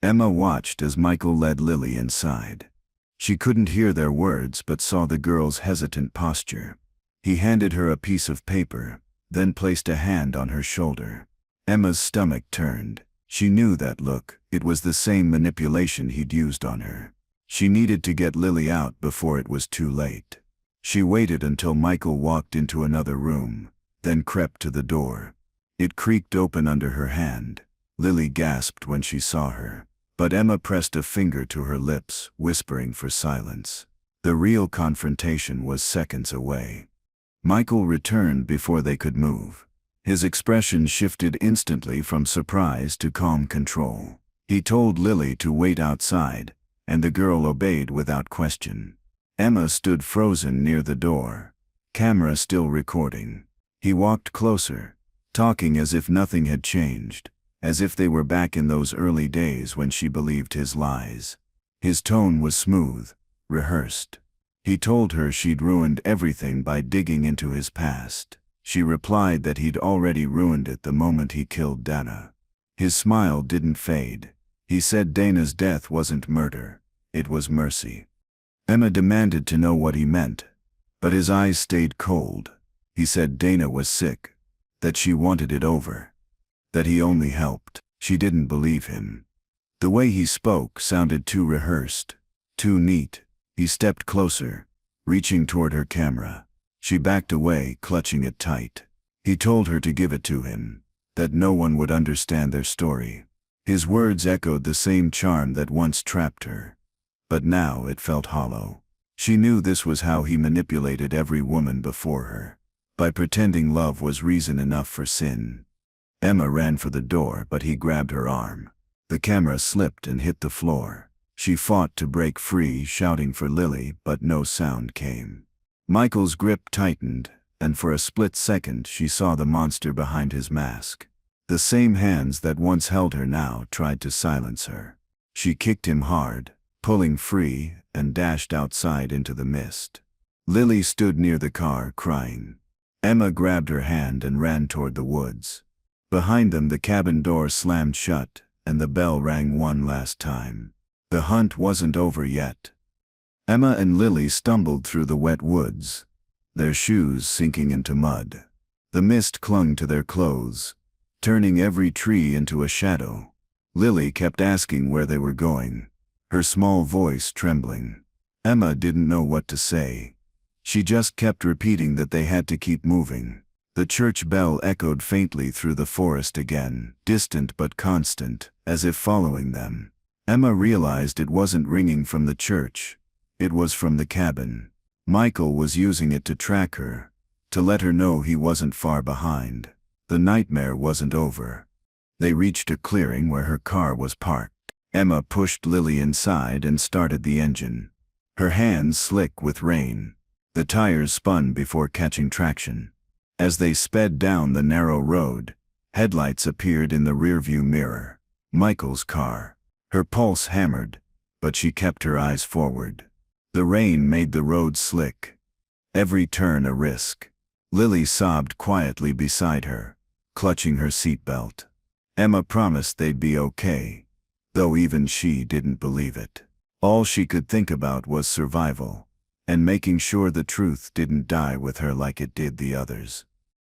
Emma watched as Michael led Lily inside. She couldn't hear their words but saw the girl's hesitant posture. He handed her a piece of paper, then placed a hand on her shoulder. Emma's stomach turned. She knew that look. It was the same manipulation he'd used on her. She needed to get Lily out before it was too late. She waited until Michael walked into another room, then crept to the door. It creaked open under her hand. Lily gasped when she saw her, but Emma pressed a finger to her lips, whispering for silence. The real confrontation was seconds away. Michael returned before they could move. His expression shifted instantly from surprise to calm control. He told Lily to wait outside, and the girl obeyed without question. Emma stood frozen near the door, camera still recording. He walked closer, talking as if nothing had changed, as if they were back in those early days when she believed his lies. His tone was smooth, rehearsed. He told her she'd ruined everything by digging into his past. She replied that he'd already ruined it the moment he killed Dana. His smile didn't fade. He said Dana's death wasn't murder, it was mercy. Emma demanded to know what he meant, but his eyes stayed cold. He said Dana was sick, that she wanted it over, that he only helped. She didn't believe him. The way he spoke sounded too rehearsed, too neat. He stepped closer, reaching toward her camera. She backed away, clutching it tight. He told her to give it to him, that no one would understand their story. His words echoed the same charm that once trapped her, but now it felt hollow. She knew this was how he manipulated every woman before her, by pretending love was reason enough for sin. Emma ran for the door, but he grabbed her arm. The camera slipped and hit the floor. She fought to break free, shouting for Lily, but no sound came. Michael's grip tightened, and for a split second she saw the monster behind his mask. The same hands that once held her now tried to silence her. She kicked him hard, pulling free, and dashed outside into the mist. Lily stood near the car, crying. Emma grabbed her hand and ran toward the woods. Behind them the cabin door slammed shut, and the bell rang one last time. The hunt wasn't over yet. Emma and Lily stumbled through the wet woods, their shoes sinking into mud. The mist clung to their clothes, turning every tree into a shadow. Lily kept asking where they were going, her small voice trembling. Emma didn't know what to say. She just kept repeating that they had to keep moving. The church bell echoed faintly through the forest again, distant but constant, as if following them. Emma realized it wasn't ringing from the church. It was from the cabin. Michael was using it to track her, to let her know he wasn't far behind. The nightmare wasn't over. They reached a clearing where her car was parked. Emma pushed Lily inside and started the engine. Her hands slick with rain. The tires spun before catching traction. As they sped down the narrow road, headlights appeared in the rearview mirror. Michael's car. Her pulse hammered, but she kept her eyes forward. The rain made the road slick, every turn a risk. Lily sobbed quietly beside her, clutching her seatbelt. Emma promised they'd be okay, though even she didn't believe it. All she could think about was survival, and making sure the truth didn't die with her like it did the others.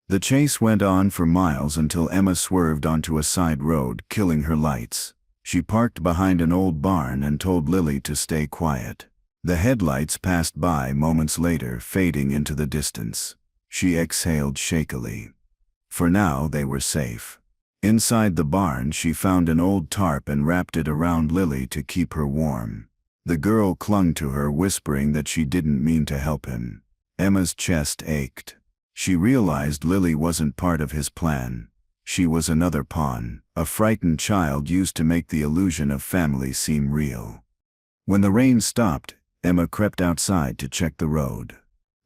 The chase went on for miles until Emma swerved onto a side road, killing her lights. She parked behind an old barn and told Lily to stay quiet. The headlights passed by moments later, fading into the distance. She exhaled shakily. For now they were safe. Inside the barn she found an old tarp and wrapped it around Lily to keep her warm. The girl clung to her, whispering that she didn't mean to help him. Emma's chest ached. She realized Lily wasn't part of his plan. She was another pawn, a frightened child used to make the illusion of family seem real. When the rain stopped, Emma crept outside to check the road.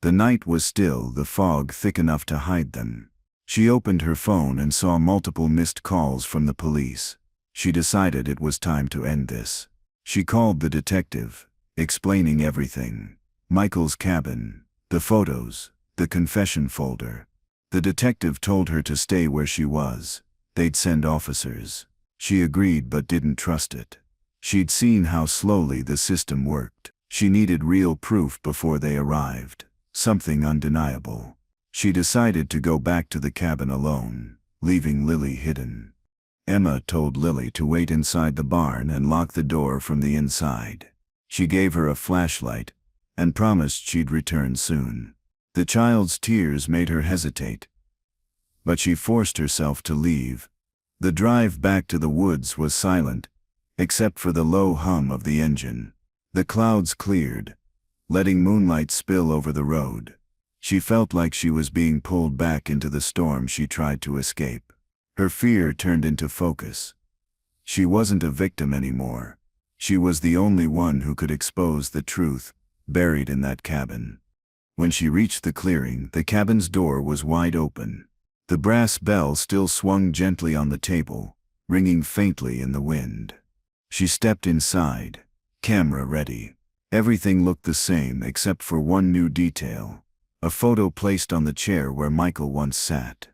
The night was still, the fog thick enough to hide them. She opened her phone and saw multiple missed calls from the police. She decided it was time to end this. She called the detective, explaining everything. Michael's cabin, the photos, the confession folder. The detective told her to stay where she was. They'd send officers. She agreed but didn't trust it. She'd seen how slowly the system worked. She needed real proof before they arrived, something undeniable. She decided to go back to the cabin alone, leaving Lily hidden. Emma told Lily to wait inside the barn and lock the door from the inside. She gave her a flashlight and promised she'd return soon. The child's tears made her hesitate, but she forced herself to leave. The drive back to the woods was silent, except for the low hum of the engine. The clouds cleared, letting moonlight spill over the road. She felt like she was being pulled back into the storm she tried to escape. Her fear turned into focus. She wasn't a victim anymore. She was the only one who could expose the truth buried in that cabin. When she reached the clearing, the cabin's door was wide open. The brass bell still swung gently on the table, ringing faintly in the wind. She stepped inside, camera ready. Everything looked the same except for one new detail: a photo placed on the chair where Michael once sat.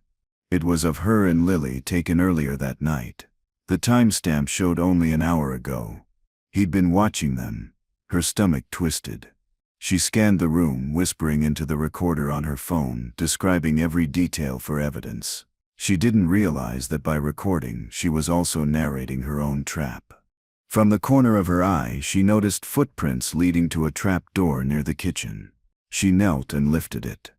It was of her and Lily, taken earlier that night. The timestamp showed only an hour ago. He'd been watching them. Her stomach twisted. She scanned the room, whispering into the recorder on her phone, describing every detail for evidence. She didn't realize that by recording, she was also narrating her own trap. From the corner of her eye, she noticed footprints leading to a trap door near the kitchen. She knelt and lifted it.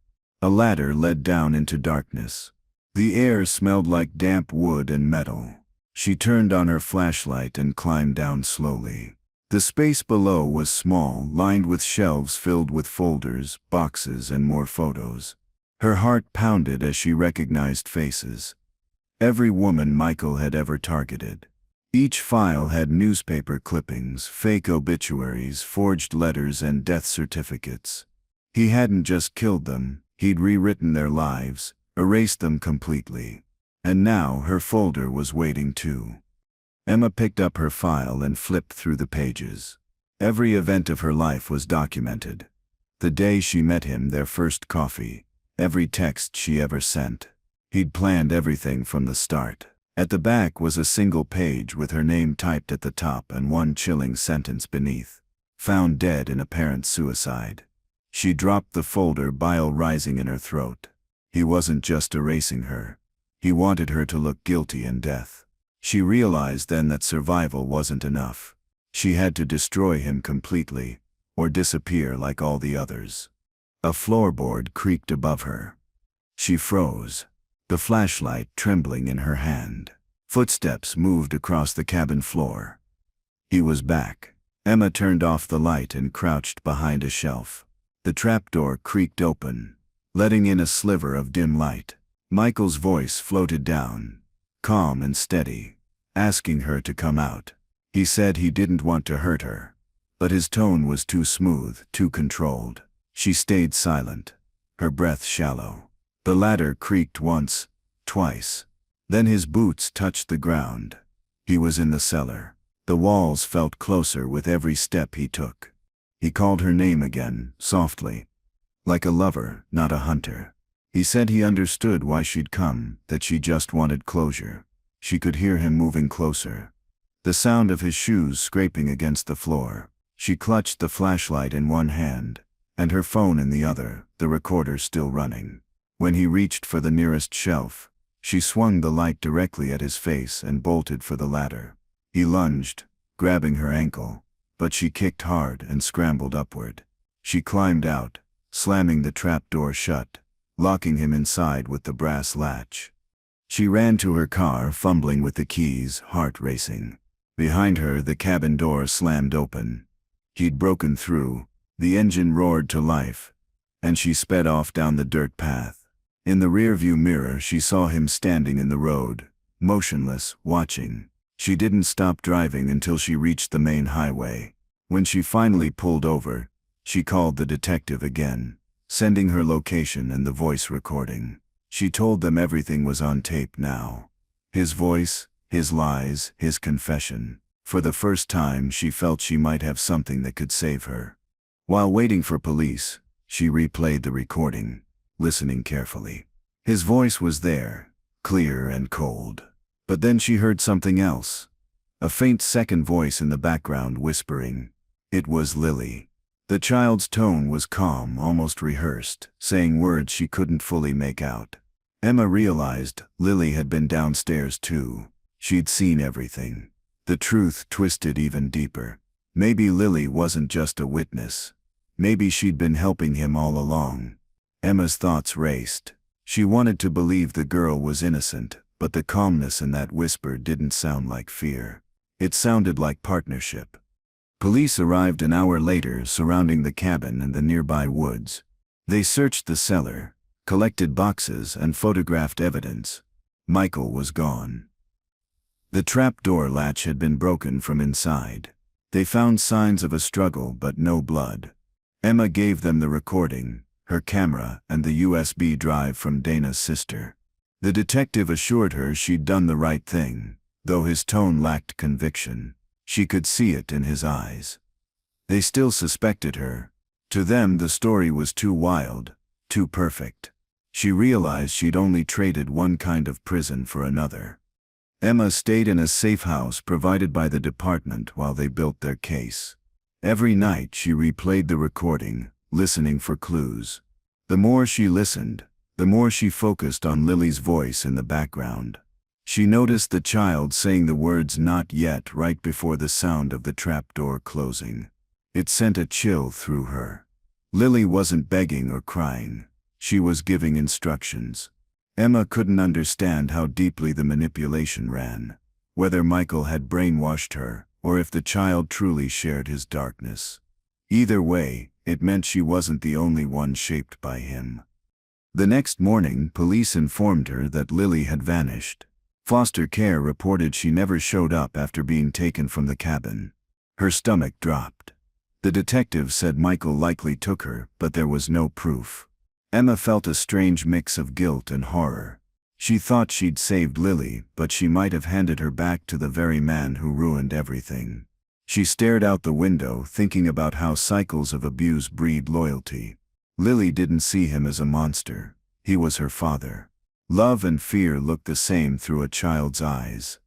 A ladder led down into darkness. The air smelled like damp wood and metal. She turned on her flashlight and climbed down slowly. The space below was small, lined with shelves filled with folders, boxes, and more photos. Her heart pounded as she recognized faces. Every woman Michael had ever targeted. Each file had newspaper clippings, fake obituaries, forged letters, and death certificates. He hadn't just killed them, he'd rewritten their lives, erased them completely. And now her folder was waiting too. Emma picked up her file and flipped through the pages. Every event of her life was documented. The day she met him, their first coffee, every text she ever sent. He'd planned everything from the start. At the back was a single page with her name typed at the top and one chilling sentence beneath: found dead in apparent suicide. She dropped the folder, bile rising in her throat. He wasn't just erasing her. He wanted her to look guilty in death. She realized then that survival wasn't enough. She had to destroy him completely, or disappear like all the others. A floorboard creaked above her. She froze, the flashlight trembling in her hand. Footsteps moved across the cabin floor. He was back. Emma turned off the light and crouched behind a shelf. The trapdoor creaked open, letting in a sliver of dim light. Michael's voice floated down, calm and steady, asking her to come out. He said he didn't want to hurt her, but his tone was too smooth, too controlled. She stayed silent, her breath shallow. The ladder creaked once, twice. Then his boots touched the ground. He was in the cellar. The walls felt closer with every step he took. He called her name again, softly, like a lover, not a hunter. He said he understood why she'd come, that she just wanted closure. She could hear him moving closer. The sound of his shoes scraping against the floor. She clutched the flashlight in one hand, and her phone in the other, the recorder still running. When he reached for the nearest shelf, she swung the light directly at his face and bolted for the ladder. He lunged, grabbing her ankle, but she kicked hard and scrambled upward. She climbed out, slamming the trap door shut, locking him inside with the brass latch. She ran to her car, fumbling with the keys, heart racing. Behind her, the cabin door slammed open. He'd broken through, the engine roared to life, and she sped off down the dirt path. In the rearview mirror, she saw him standing in the road, motionless, watching. She didn't stop driving until she reached the main highway. When she finally pulled over, she called the detective again, sending her location and the voice recording. She told them everything was on tape now. His voice, his lies, his confession. For the first time, she felt she might have something that could save her. While waiting for police, she replayed the recording, listening carefully. His voice was there, clear and cold. But then she heard something else. A faint second voice in the background whispering. It was Lily. The child's tone was calm, almost rehearsed, saying words she couldn't fully make out. Emma realized Lily had been downstairs too. She'd seen everything. The truth twisted even deeper. Maybe Lily wasn't just a witness. Maybe she'd been helping him all along. Emma's thoughts raced. She wanted to believe the girl was innocent, but the calmness in that whisper didn't sound like fear. It sounded like partnership. Police arrived an hour later, surrounding the cabin and the nearby woods. They searched the cellar, collected boxes, and photographed evidence. Michael was gone. The trap door latch had been broken from inside. They found signs of a struggle but no blood. Emma gave them the recording, her camera, and the USB drive from Dana's sister. The detective assured her she'd done the right thing, though his tone lacked conviction. She could see it in his eyes. They still suspected her. To them, the story was too wild, too perfect. She realized she'd only traded one kind of prison for another. Emma stayed in a safe house provided by the department while they built their case. Every night she replayed the recording, listening for clues. The more she listened, the more she focused on Lily's voice in the background. She noticed the child saying the words "not yet" right before the sound of the trapdoor closing. It sent a chill through her. Lily wasn't begging or crying. She was giving instructions. Emma couldn't understand how deeply the manipulation ran, whether Michael had brainwashed her, or if the child truly shared his darkness. Either way, it meant she wasn't the only one shaped by him. The next morning, police informed her that Lily had vanished. Foster care reported she never showed up after being taken from the cabin. Her stomach dropped. The detective said Michael likely took her, but there was no proof. Emma felt a strange mix of guilt and horror. She thought she'd saved Lily, but she might have handed her back to the very man who ruined everything. She stared out the window, thinking about how cycles of abuse breed loyalty. Lily didn't see him as a monster. He was her father. Love and fear looked the same through a child's eyes.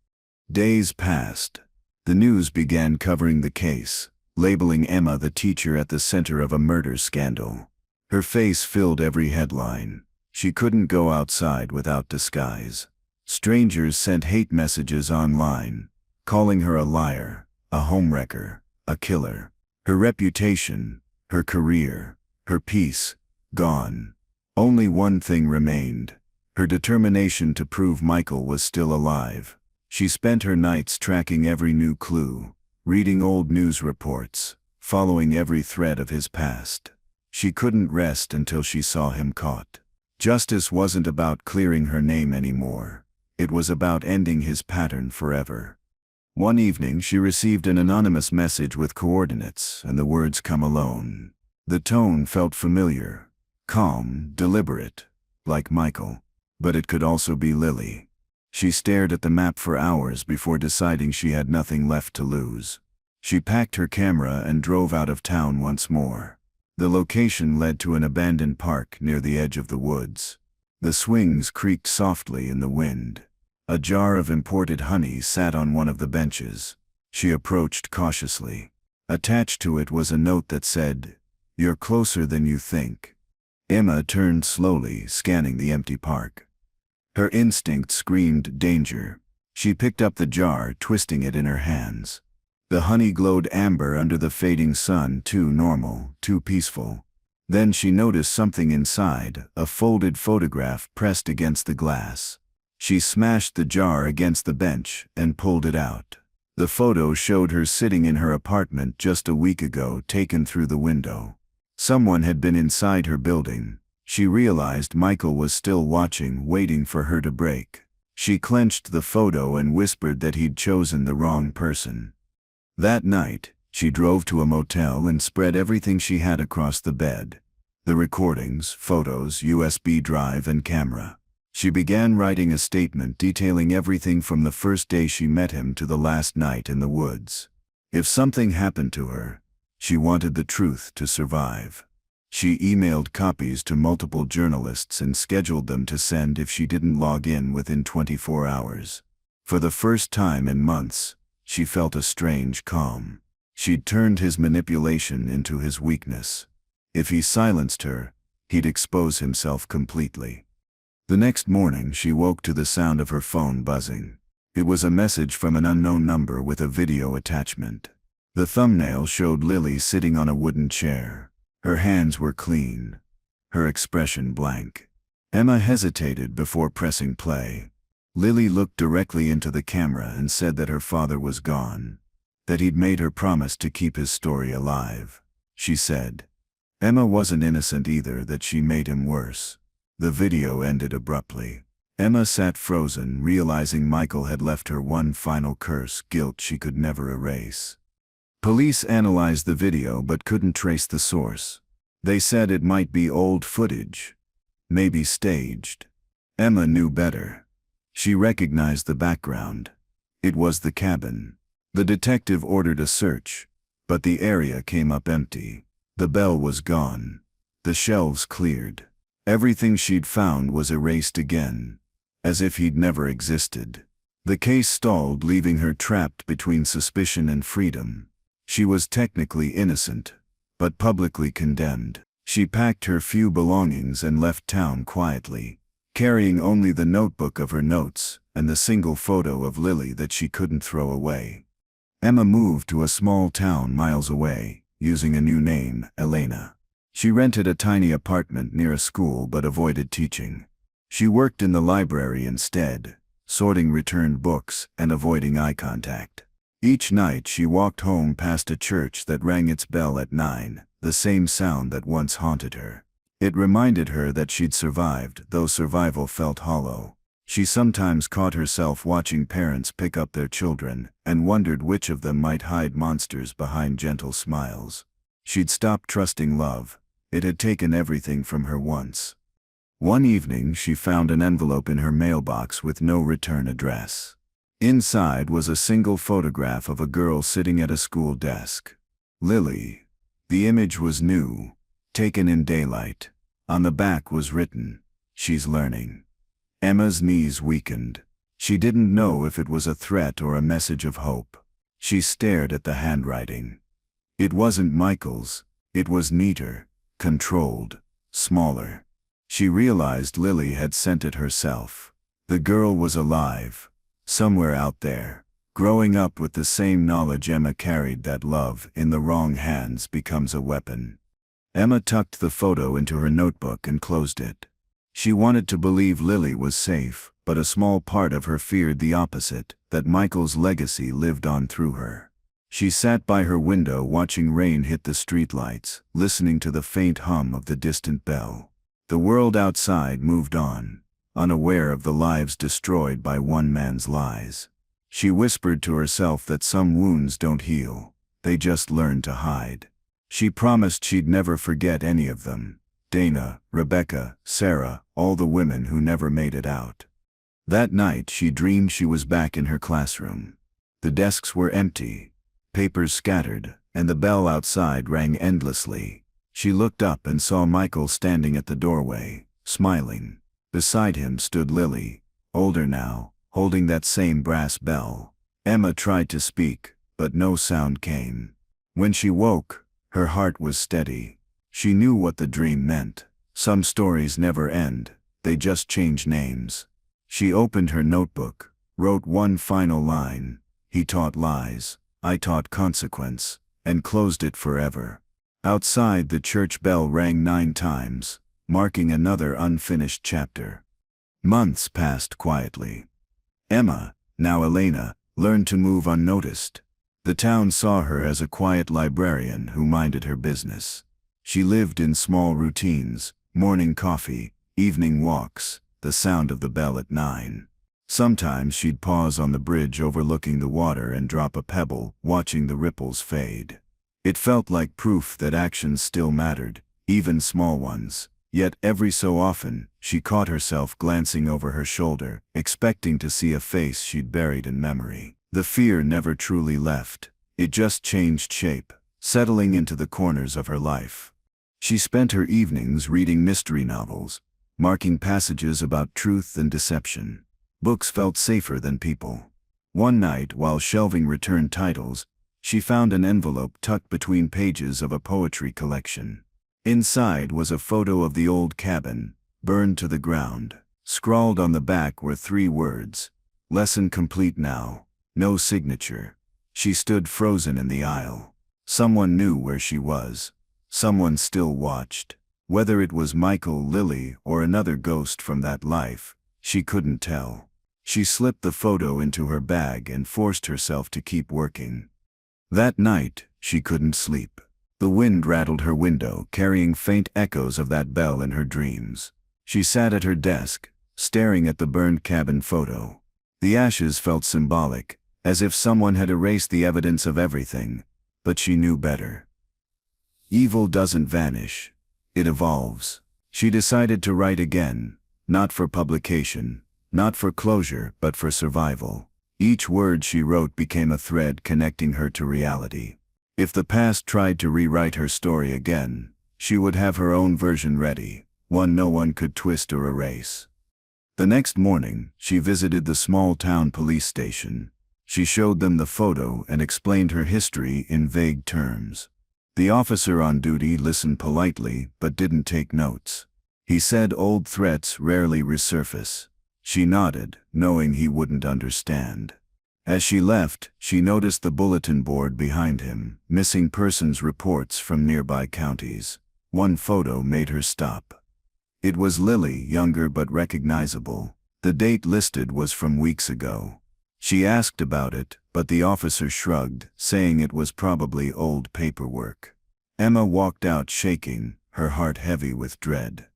Days passed. The news began covering the case, labeling Emma the teacher at the center of a murder scandal. Her face filled every headline. She couldn't go outside without disguise. Strangers sent hate messages online, calling her a liar, a homewrecker, a killer. Her reputation, her career, her peace, gone. Only one thing remained. Her determination to prove Michael was still alive. She spent her nights tracking every new clue, reading old news reports, following every thread of his past. She couldn't rest until she saw him caught. Justice wasn't about clearing her name anymore. It was about ending his pattern forever. One evening she received an anonymous message with coordinates and the words "come alone." The tone felt familiar, calm, deliberate, like Michael. But it could also be Lily. She stared at the map for hours before deciding she had nothing left to lose. She packed her camera and drove out of town once more. The location led to an abandoned park near the edge of the woods. The swings creaked softly in the wind. A jar of imported honey sat on one of the benches. She approached cautiously. Attached to it was a note that said, "You're closer than you think." Emma turned slowly, scanning the empty park. Her instinct screamed danger. She picked up the jar, twisting it in her hands. The honey glowed amber under the fading sun, too normal, too peaceful. Then she noticed something inside, a folded photograph pressed against the glass. She smashed the jar against the bench and pulled it out. The photo showed her sitting in her apartment just a week ago, taken through the window. Someone had been inside her building. She realized Michael was still watching, waiting for her to break. She clenched the photo and whispered that he'd chosen the wrong person. That night, she drove to a motel and spread everything she had across the bed. The recordings, photos, USB drive and camera. She began writing a statement detailing everything from the first day she met him to the last night in the woods. If something happened to her, she wanted the truth to survive. She emailed copies to multiple journalists and scheduled them to send if she didn't log in within 24 hours. For the first time in months, she felt a strange calm. She'd turned his manipulation into his weakness. If he silenced her, he'd expose himself completely. The next morning she woke to the sound of her phone buzzing. It was a message from an unknown number with a video attachment. The thumbnail showed Lily sitting on a wooden chair. Her hands were clean, her expression blank. Emma hesitated before pressing play. Lily looked directly into the camera and said that her father was gone, that he'd made her promise to keep his story alive. She said Emma wasn't innocent either, that she made him worse. The video ended abruptly. Emma sat frozen, realizing Michael had left her one final curse, guilt she could never erase. Police analyzed the video but couldn't trace the source. They said it might be old footage, maybe staged. Emma knew better. She recognized the background. It was the cabin. The detective ordered a search, but the area came up empty. The bell was gone. The shelves cleared. Everything she'd found was erased again, as if he'd never existed. The case stalled, leaving her trapped between suspicion and freedom. She was technically innocent, but publicly condemned. She packed her few belongings and left town quietly, carrying only the notebook of her notes and the single photo of Lily that she couldn't throw away. Emma moved to a small town miles away, using a new name, Elena. She rented a tiny apartment near a school but avoided teaching. She worked in the library instead, sorting returned books and avoiding eye contact. Each night she walked home past a church that rang its bell at 9, the same sound that once haunted her. It reminded her that she'd survived, though survival felt hollow. She sometimes caught herself watching parents pick up their children and wondered which of them might hide monsters behind gentle smiles. She'd stopped trusting love. It had taken everything from her once. One evening she found an envelope in her mailbox with no return address. Inside was a single photograph of a girl sitting at a school desk. Lily. The image was new, taken in daylight. On the back was written, "She's learning." Emma's knees weakened. She didn't know if it was a threat or a message of hope. She stared at the handwriting. It wasn't Michael's. It was neater, controlled, smaller. She realized Lily had sent it herself. The girl was alive, somewhere out there, growing up with the same knowledge Emma carried, that love in the wrong hands becomes a weapon. Emma tucked the photo into her notebook and closed it. She wanted to believe Lily was safe, but a small part of her feared the opposite, that Michael's legacy lived on through her. She sat by her window watching rain hit the streetlights, listening to the faint hum of the distant bell. The world outside moved on, unaware of the lives destroyed by one man's lies. She whispered to herself that some wounds don't heal, they just learn to hide. She promised she'd never forget any of them. Dana, Rebecca, Sarah, all the women who never made it out. That night she dreamed she was back in her classroom. The desks were empty, papers scattered, and the bell outside rang endlessly. She looked up and saw Michael standing at the doorway, smiling. Beside him stood Lily, older now, holding that same brass bell. Emma tried to speak, but no sound came. When she woke, her heart was steady. She knew what the dream meant. Some stories never end, they just change names. She opened her notebook, wrote one final line: "He taught lies, I taught consequence," and closed it forever. Outside, the church bell rang 9 times, marking another unfinished chapter. Months passed quietly. Emma, now Elena, learned to move unnoticed. The town saw her as a quiet librarian who minded her business. She lived in small routines: morning coffee, evening walks, the sound of the bell at 9. Sometimes she'd pause on the bridge overlooking the water and drop a pebble, watching the ripples fade. It felt like proof that actions still mattered, even small ones. Yet every so often, she caught herself glancing over her shoulder, expecting to see a face she'd buried in memory. The fear never truly left. It just changed shape, settling into the corners of her life. She spent her evenings reading mystery novels, marking passages about truth and deception. Books felt safer than people. One night, while shelving returned titles, she found an envelope tucked between pages of a poetry collection. Inside was a photo of the old cabin, burned to the ground. Scrawled on the back were 3 words: "Lesson complete now." No signature. She stood frozen in the aisle. Someone knew where she was. Someone still watched. Whether it was Michael, Lily, or another ghost from that life, she couldn't tell. She slipped the photo into her bag and forced herself to keep working. That night, she couldn't sleep. The wind rattled her window, carrying faint echoes of that bell in her dreams. She sat at her desk, staring at the burned cabin photo. The ashes felt symbolic, as if someone had erased the evidence of everything, but she knew better. Evil doesn't vanish, it evolves. She decided to write again, not for publication, not for closure, but for survival. Each word she wrote became a thread connecting her to reality. If the past tried to rewrite her story again, she would have her own version ready, one no one could twist or erase. The next morning, she visited the small-town police station. She showed them the photo and explained her history in vague terms. The officer on duty listened politely but didn't take notes. He said old threats rarely resurface. She nodded, knowing he wouldn't understand. As she left, she noticed the bulletin board behind him, missing persons reports from nearby counties. One photo made her stop. It was Lily, younger but recognizable. The date listed was from weeks ago. She asked about it, but the officer shrugged, saying it was probably old paperwork. Emma walked out shaking, her heart heavy with dread.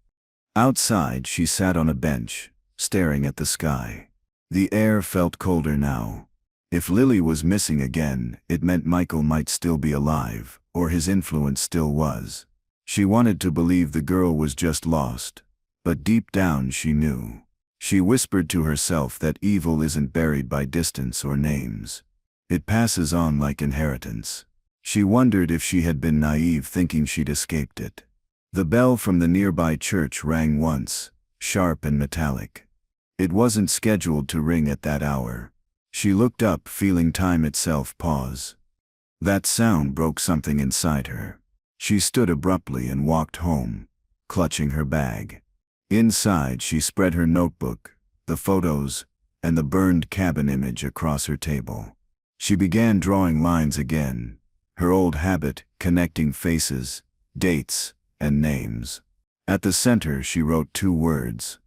Outside, she sat on a bench, staring at the sky. The air felt colder now. If Lily was missing again, it meant Michael might still be alive, or his influence still was. She wanted to believe the girl was just lost, but deep down she knew. She whispered to herself that evil isn't buried by distance or names. It passes on like inheritance. She wondered if she had been naive thinking she'd escaped it. The bell from the nearby church rang once, sharp and metallic. It wasn't scheduled to ring at that hour. She looked up, feeling time itself pause. That sound broke something inside her. She stood abruptly and walked home, clutching her bag. Inside, she spread her notebook, the photos, and the burned cabin image across her table. She began drawing lines again, her old habit, connecting faces, dates, and names. At the center, she wrote 2 words: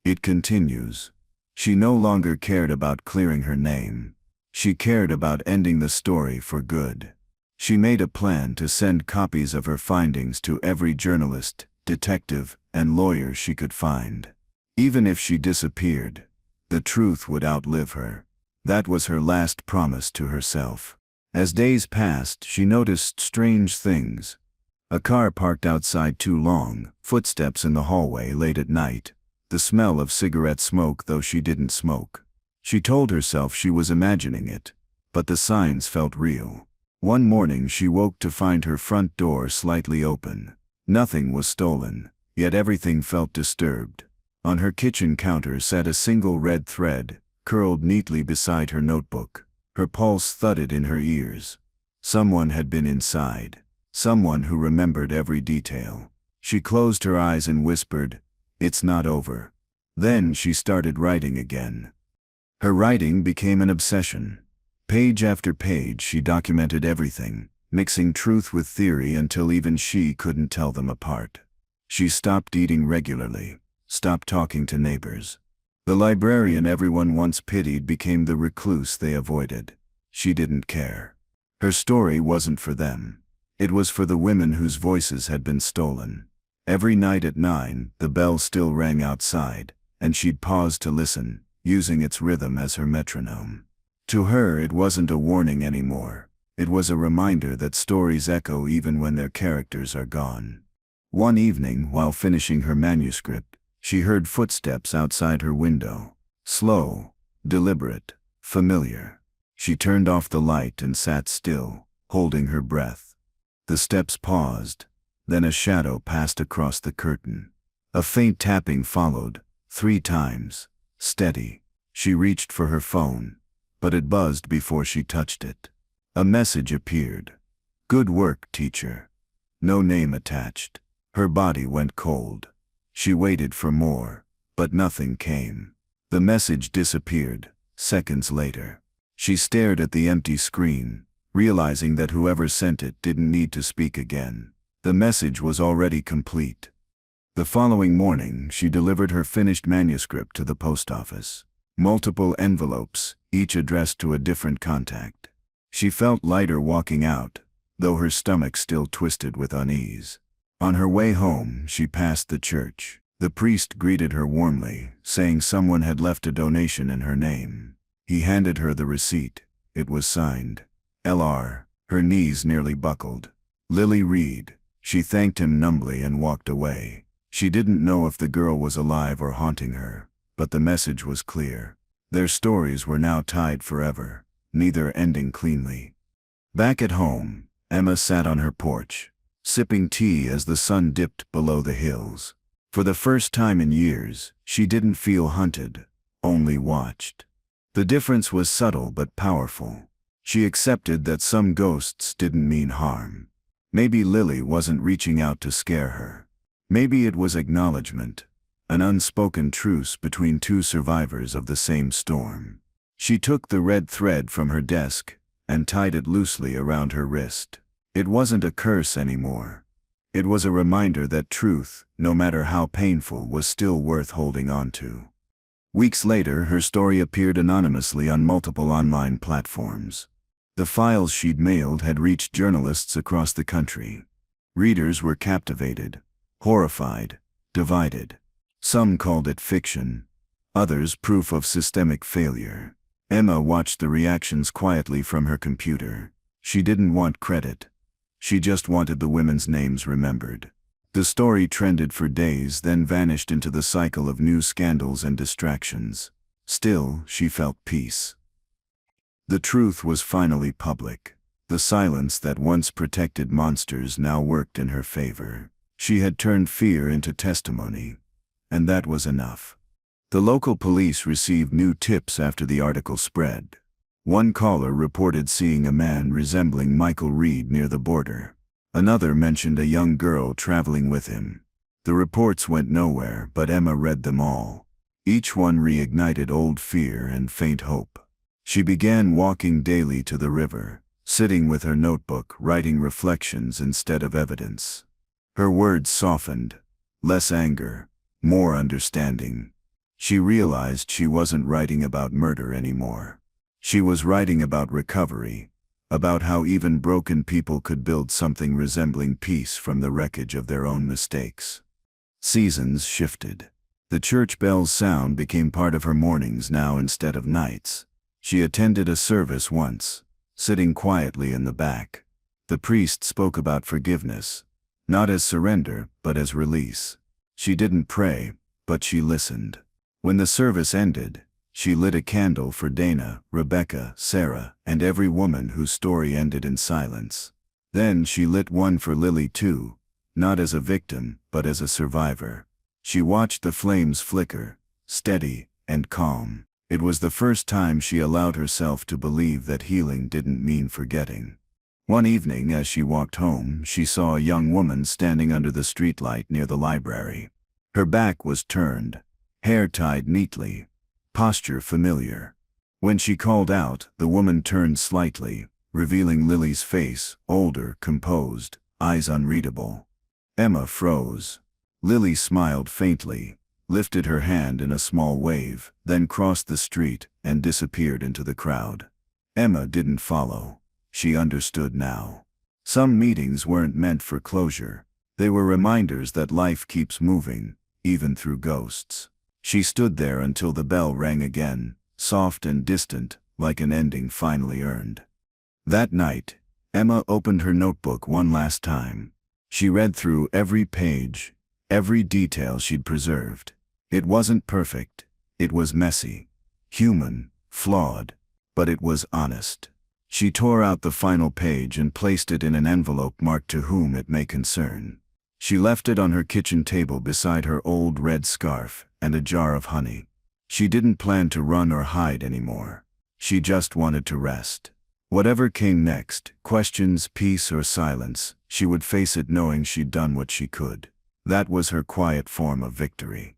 "It continues." She no longer cared about clearing her name. She cared about ending the story for good. She made a plan to send copies of her findings to every journalist, detective, and lawyer she could find. Even if she disappeared, the truth would outlive her. That was her last promise to herself. As days passed, she noticed strange things. A car parked outside too long, footsteps in the hallway late at night, the smell of cigarette smoke though she didn't smoke. She told herself she was imagining it, but the signs felt real. One morning she woke to find her front door slightly open. Nothing was stolen, yet everything felt disturbed. On her kitchen counter sat a single red thread, curled neatly beside her notebook. Her pulse thudded in her ears. Someone had been inside. Someone who remembered every detail. She closed her eyes and whispered, "It's not over." Then she started writing again. Her writing became an obsession. Page after page she documented everything, mixing truth with theory until even she couldn't tell them apart. She stopped eating regularly, stopped talking to neighbors. The librarian everyone once pitied became the recluse they avoided. She didn't care. Her story wasn't for them. It was for the women whose voices had been stolen. Every night at 9, the bell still rang outside, and she'd pause to listen, using its rhythm as her metronome. To her it wasn't a warning anymore. It was a reminder that stories echo even when their characters are gone. One evening, while finishing her manuscript, she heard footsteps outside her window. Slow, deliberate, familiar. She turned off the light and sat still, holding her breath. The steps paused, then a shadow passed across the curtain. A faint tapping followed, 3 times, steady. She reached for her phone, but it buzzed before she touched it. A message appeared. "Good work, teacher." No name attached. Her body went cold. She waited for more, but nothing came. The message disappeared, seconds later. She stared at the empty screen, realizing that whoever sent it didn't need to speak again. The message was already complete. The following morning, she delivered her finished manuscript to the post office. Multiple envelopes, each addressed to a different contact. She felt lighter walking out, though her stomach still twisted with unease. On her way home, she passed the church. The priest greeted her warmly, saying someone had left a donation in her name. He handed her the receipt. It was signed, L.R. Her knees nearly buckled. Lily Reed. She thanked him numbly and walked away. She didn't know if the girl was alive or haunting her, but the message was clear. Their stories were now tied forever, neither ending cleanly. Back at home, Emma sat on her porch, sipping tea as the sun dipped below the hills. For the first time in years, she didn't feel hunted, only watched. The difference was subtle but powerful. She accepted that some ghosts didn't mean harm. Maybe Lily wasn't reaching out to scare her. Maybe it was acknowledgement, an unspoken truce between 2 survivors of the same storm. She took the red thread from her desk and tied it loosely around her wrist. It wasn't a curse anymore. It was a reminder that truth, no matter how painful, was still worth holding on to. Weeks later, her story appeared anonymously on multiple online platforms. The files she'd mailed had reached journalists across the country. Readers were captivated, horrified, divided. Some called it fiction, others proof of systemic failure. Emma watched the reactions quietly from her computer. She didn't want credit. She just wanted the women's names remembered. The story trended for days, then vanished into the cycle of new scandals and distractions. Still, she felt peace. The truth was finally public. The silence that once protected monsters now worked in her favor. She had turned fear into testimony, and that was enough. The local police received new tips after the article spread. One caller reported seeing a man resembling Michael Reed near the border. Another mentioned a young girl traveling with him. The reports went nowhere, but Emma read them all. Each one reignited old fear and faint hope. She began walking daily to the river, sitting with her notebook, writing reflections instead of evidence. Her words softened, less anger, more understanding. She realized she wasn't writing about murder anymore. She was writing about recovery, about how even broken people could build something resembling peace from the wreckage of their own mistakes. Seasons shifted. The church bell's sound became part of her mornings now instead of nights. She attended a service once, sitting quietly in the back. The priest spoke about forgiveness, not as surrender, but as release. She didn't pray, but she listened. When the service ended, she lit a candle for Dana, Rebecca, Sarah, and every woman whose story ended in silence. Then she lit one for Lily too, not as a victim, but as a survivor. She watched the flames flicker, steady and calm. It was the first time she allowed herself to believe that healing didn't mean forgetting. One evening as she walked home, she saw a young woman standing under the streetlight near the library. Her back was turned, hair tied neatly, posture familiar. When she called out, the woman turned slightly, revealing Lily's face, older, composed, eyes unreadable. Emma froze. Lily smiled faintly, lifted her hand in a small wave, then crossed the street and disappeared into the crowd. Emma didn't follow. She understood now. Some meetings weren't meant for closure. They were reminders that life keeps moving, even through ghosts. She stood there until the bell rang again, soft and distant, like an ending finally earned. That night, Emma opened her notebook one last time. She read through every page, every detail she'd preserved. It wasn't perfect. It was messy, human, flawed, but it was honest. She tore out the final page and placed it in an envelope marked "To whom it may concern." She left it on her kitchen table beside her old red scarf and a jar of honey. She didn't plan to run or hide anymore. She just wanted to rest. Whatever came next, questions, peace, or silence, she would face it knowing she'd done what she could. That was her quiet form of victory.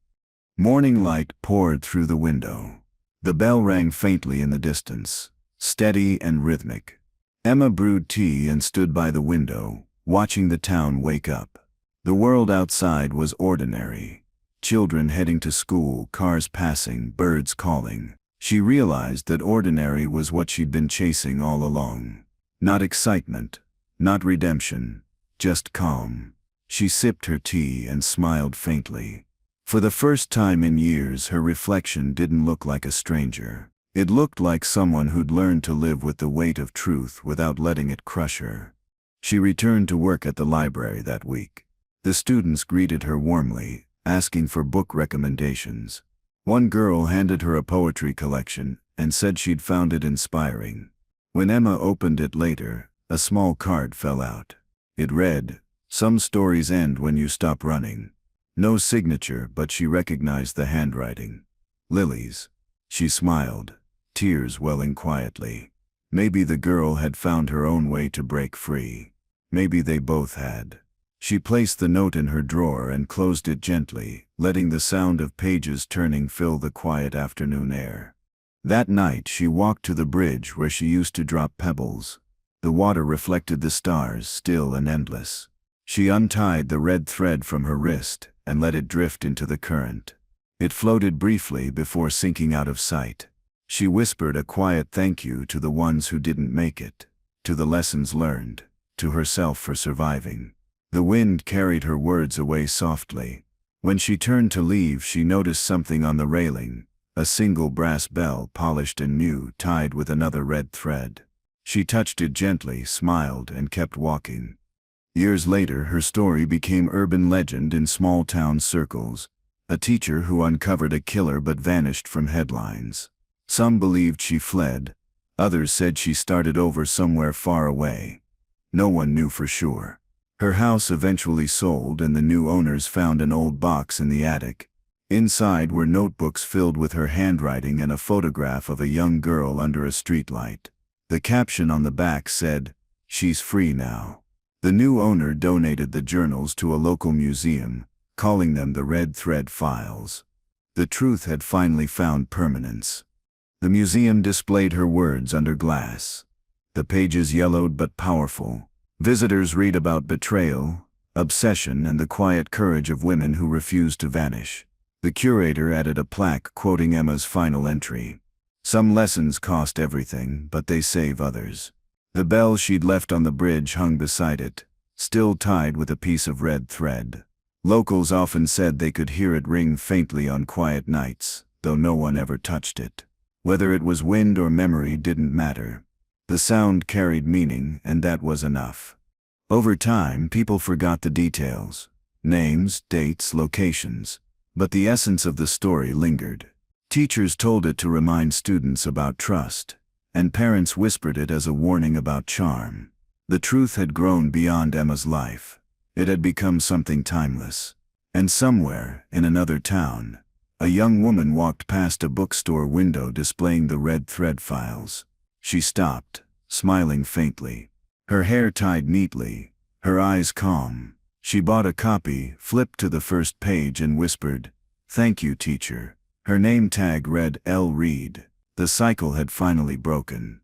Morning light poured through the window. The bell rang faintly in the distance, steady and rhythmic. Emma brewed tea and stood by the window, watching the town wake up. The world outside was ordinary. Children heading to school, cars passing, birds calling. She realized that ordinary was what she'd been chasing all along. Not excitement, not redemption, just calm. She sipped her tea and smiled faintly. For the first time in years, her reflection didn't look like a stranger. It looked like someone who'd learned to live with the weight of truth without letting it crush her. She returned to work at the library that week. The students greeted her warmly, asking for book recommendations. One girl handed her a poetry collection and said she'd found it inspiring. When Emma opened it later, a small card fell out. It read, "Some stories end when you stop running." No signature, but she recognized the handwriting. Lily's. She smiled, tears welling quietly. Maybe the girl had found her own way to break free. Maybe they both had. She placed the note in her drawer and closed it gently, letting the sound of pages turning fill the quiet afternoon air. That night she walked to the bridge where she used to drop pebbles. The water reflected the stars, still and endless. She untied the red thread from her wrist and let it drift into the current. It floated briefly before sinking out of sight. She whispered a quiet thank you to the ones who didn't make it, to the lessons learned, to herself for surviving. The wind carried her words away softly. When she turned to leave, she noticed something on the railing, a single brass bell, polished and new, tied with another red thread. She touched it gently, smiled, and kept walking. Years later, her story became urban legend in small-town circles. A teacher who uncovered a killer but vanished from headlines. Some believed she fled. Others said she started over somewhere far away. No one knew for sure. Her house eventually sold, and the new owners found an old box in the attic. Inside were notebooks filled with her handwriting and a photograph of a young girl under a streetlight. The caption on the back said, "She's free now." The new owner donated the journals to a local museum, calling them the Red Thread Files. The truth had finally found permanence. The museum displayed her words under glass. The pages yellowed but powerful. Visitors read about betrayal, obsession, and the quiet courage of women who refused to vanish. The curator added a plaque quoting Emma's final entry. "Some lessons cost everything, but they save others." The bell she'd left on the bridge hung beside it, still tied with a piece of red thread. Locals often said they could hear it ring faintly on quiet nights, though no one ever touched it. Whether it was wind or memory didn't matter. The sound carried meaning, and that was enough. Over time, people forgot the details, names, dates, locations, but the essence of the story lingered. Teachers told it to remind students about trust, and parents whispered it as a warning about charm. The truth had grown beyond Emma's life. It had become something timeless. And somewhere, in another town, a young woman walked past a bookstore window displaying the red thread files. She stopped, smiling faintly. Her hair tied neatly, her eyes calm. She bought a copy, flipped to the first page and whispered, "Thank you, teacher." Her name tag read L. Reed. The cycle had finally broken.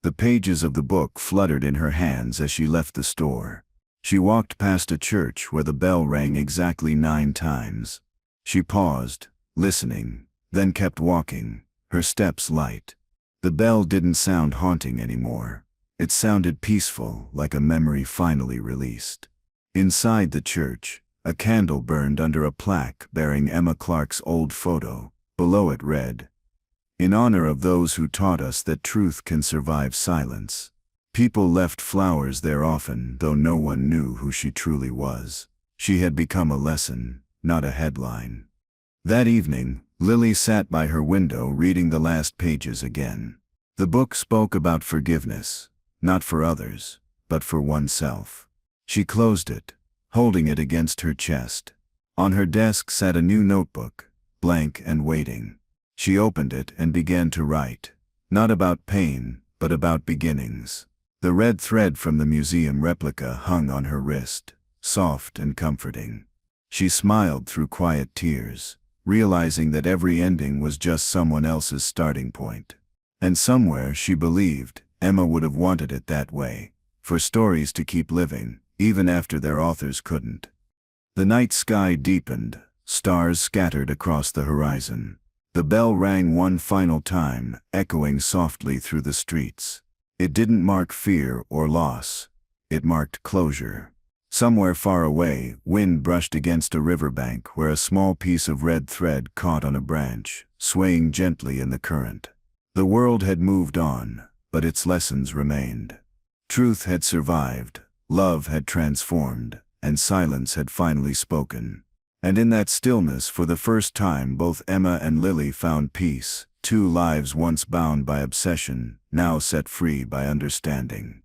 The pages of the book fluttered in her hands as she left the store. She walked past a church where the bell rang exactly 9 times. She paused, listening, then kept walking, her steps light. The bell didn't sound haunting anymore. It sounded peaceful, like a memory finally released. Inside the church, a candle burned under a plaque bearing Emma Clark's old photo. Below it read, "In honor of those who taught us that truth can survive silence." People left flowers there often, though no one knew who she truly was. She had become a lesson, not a headline. That evening, Lily sat by her window reading the last pages again. The book spoke about forgiveness, not for others, but for oneself. She closed it, holding it against her chest. On her desk sat a new notebook, blank and waiting. She opened it and began to write, not about pain, but about beginnings. The red thread from the museum replica hung on her wrist, soft and comforting. She smiled through quiet tears, realizing that every ending was just someone else's starting point. And somewhere, she believed, Emma would have wanted it that way, for stories to keep living, even after their authors couldn't. The night sky deepened, stars scattered across the horizon. The bell rang one final time, echoing softly through the streets. It didn't mark fear or loss. It marked closure. Somewhere far away, wind brushed against a riverbank where a small piece of red thread caught on a branch, swaying gently in the current. The world had moved on, but its lessons remained. Truth had survived, love had transformed, and silence had finally spoken. And in that stillness, for the first time, both Emma and Lily found peace. 2 lives once bound by obsession, now set free by understanding.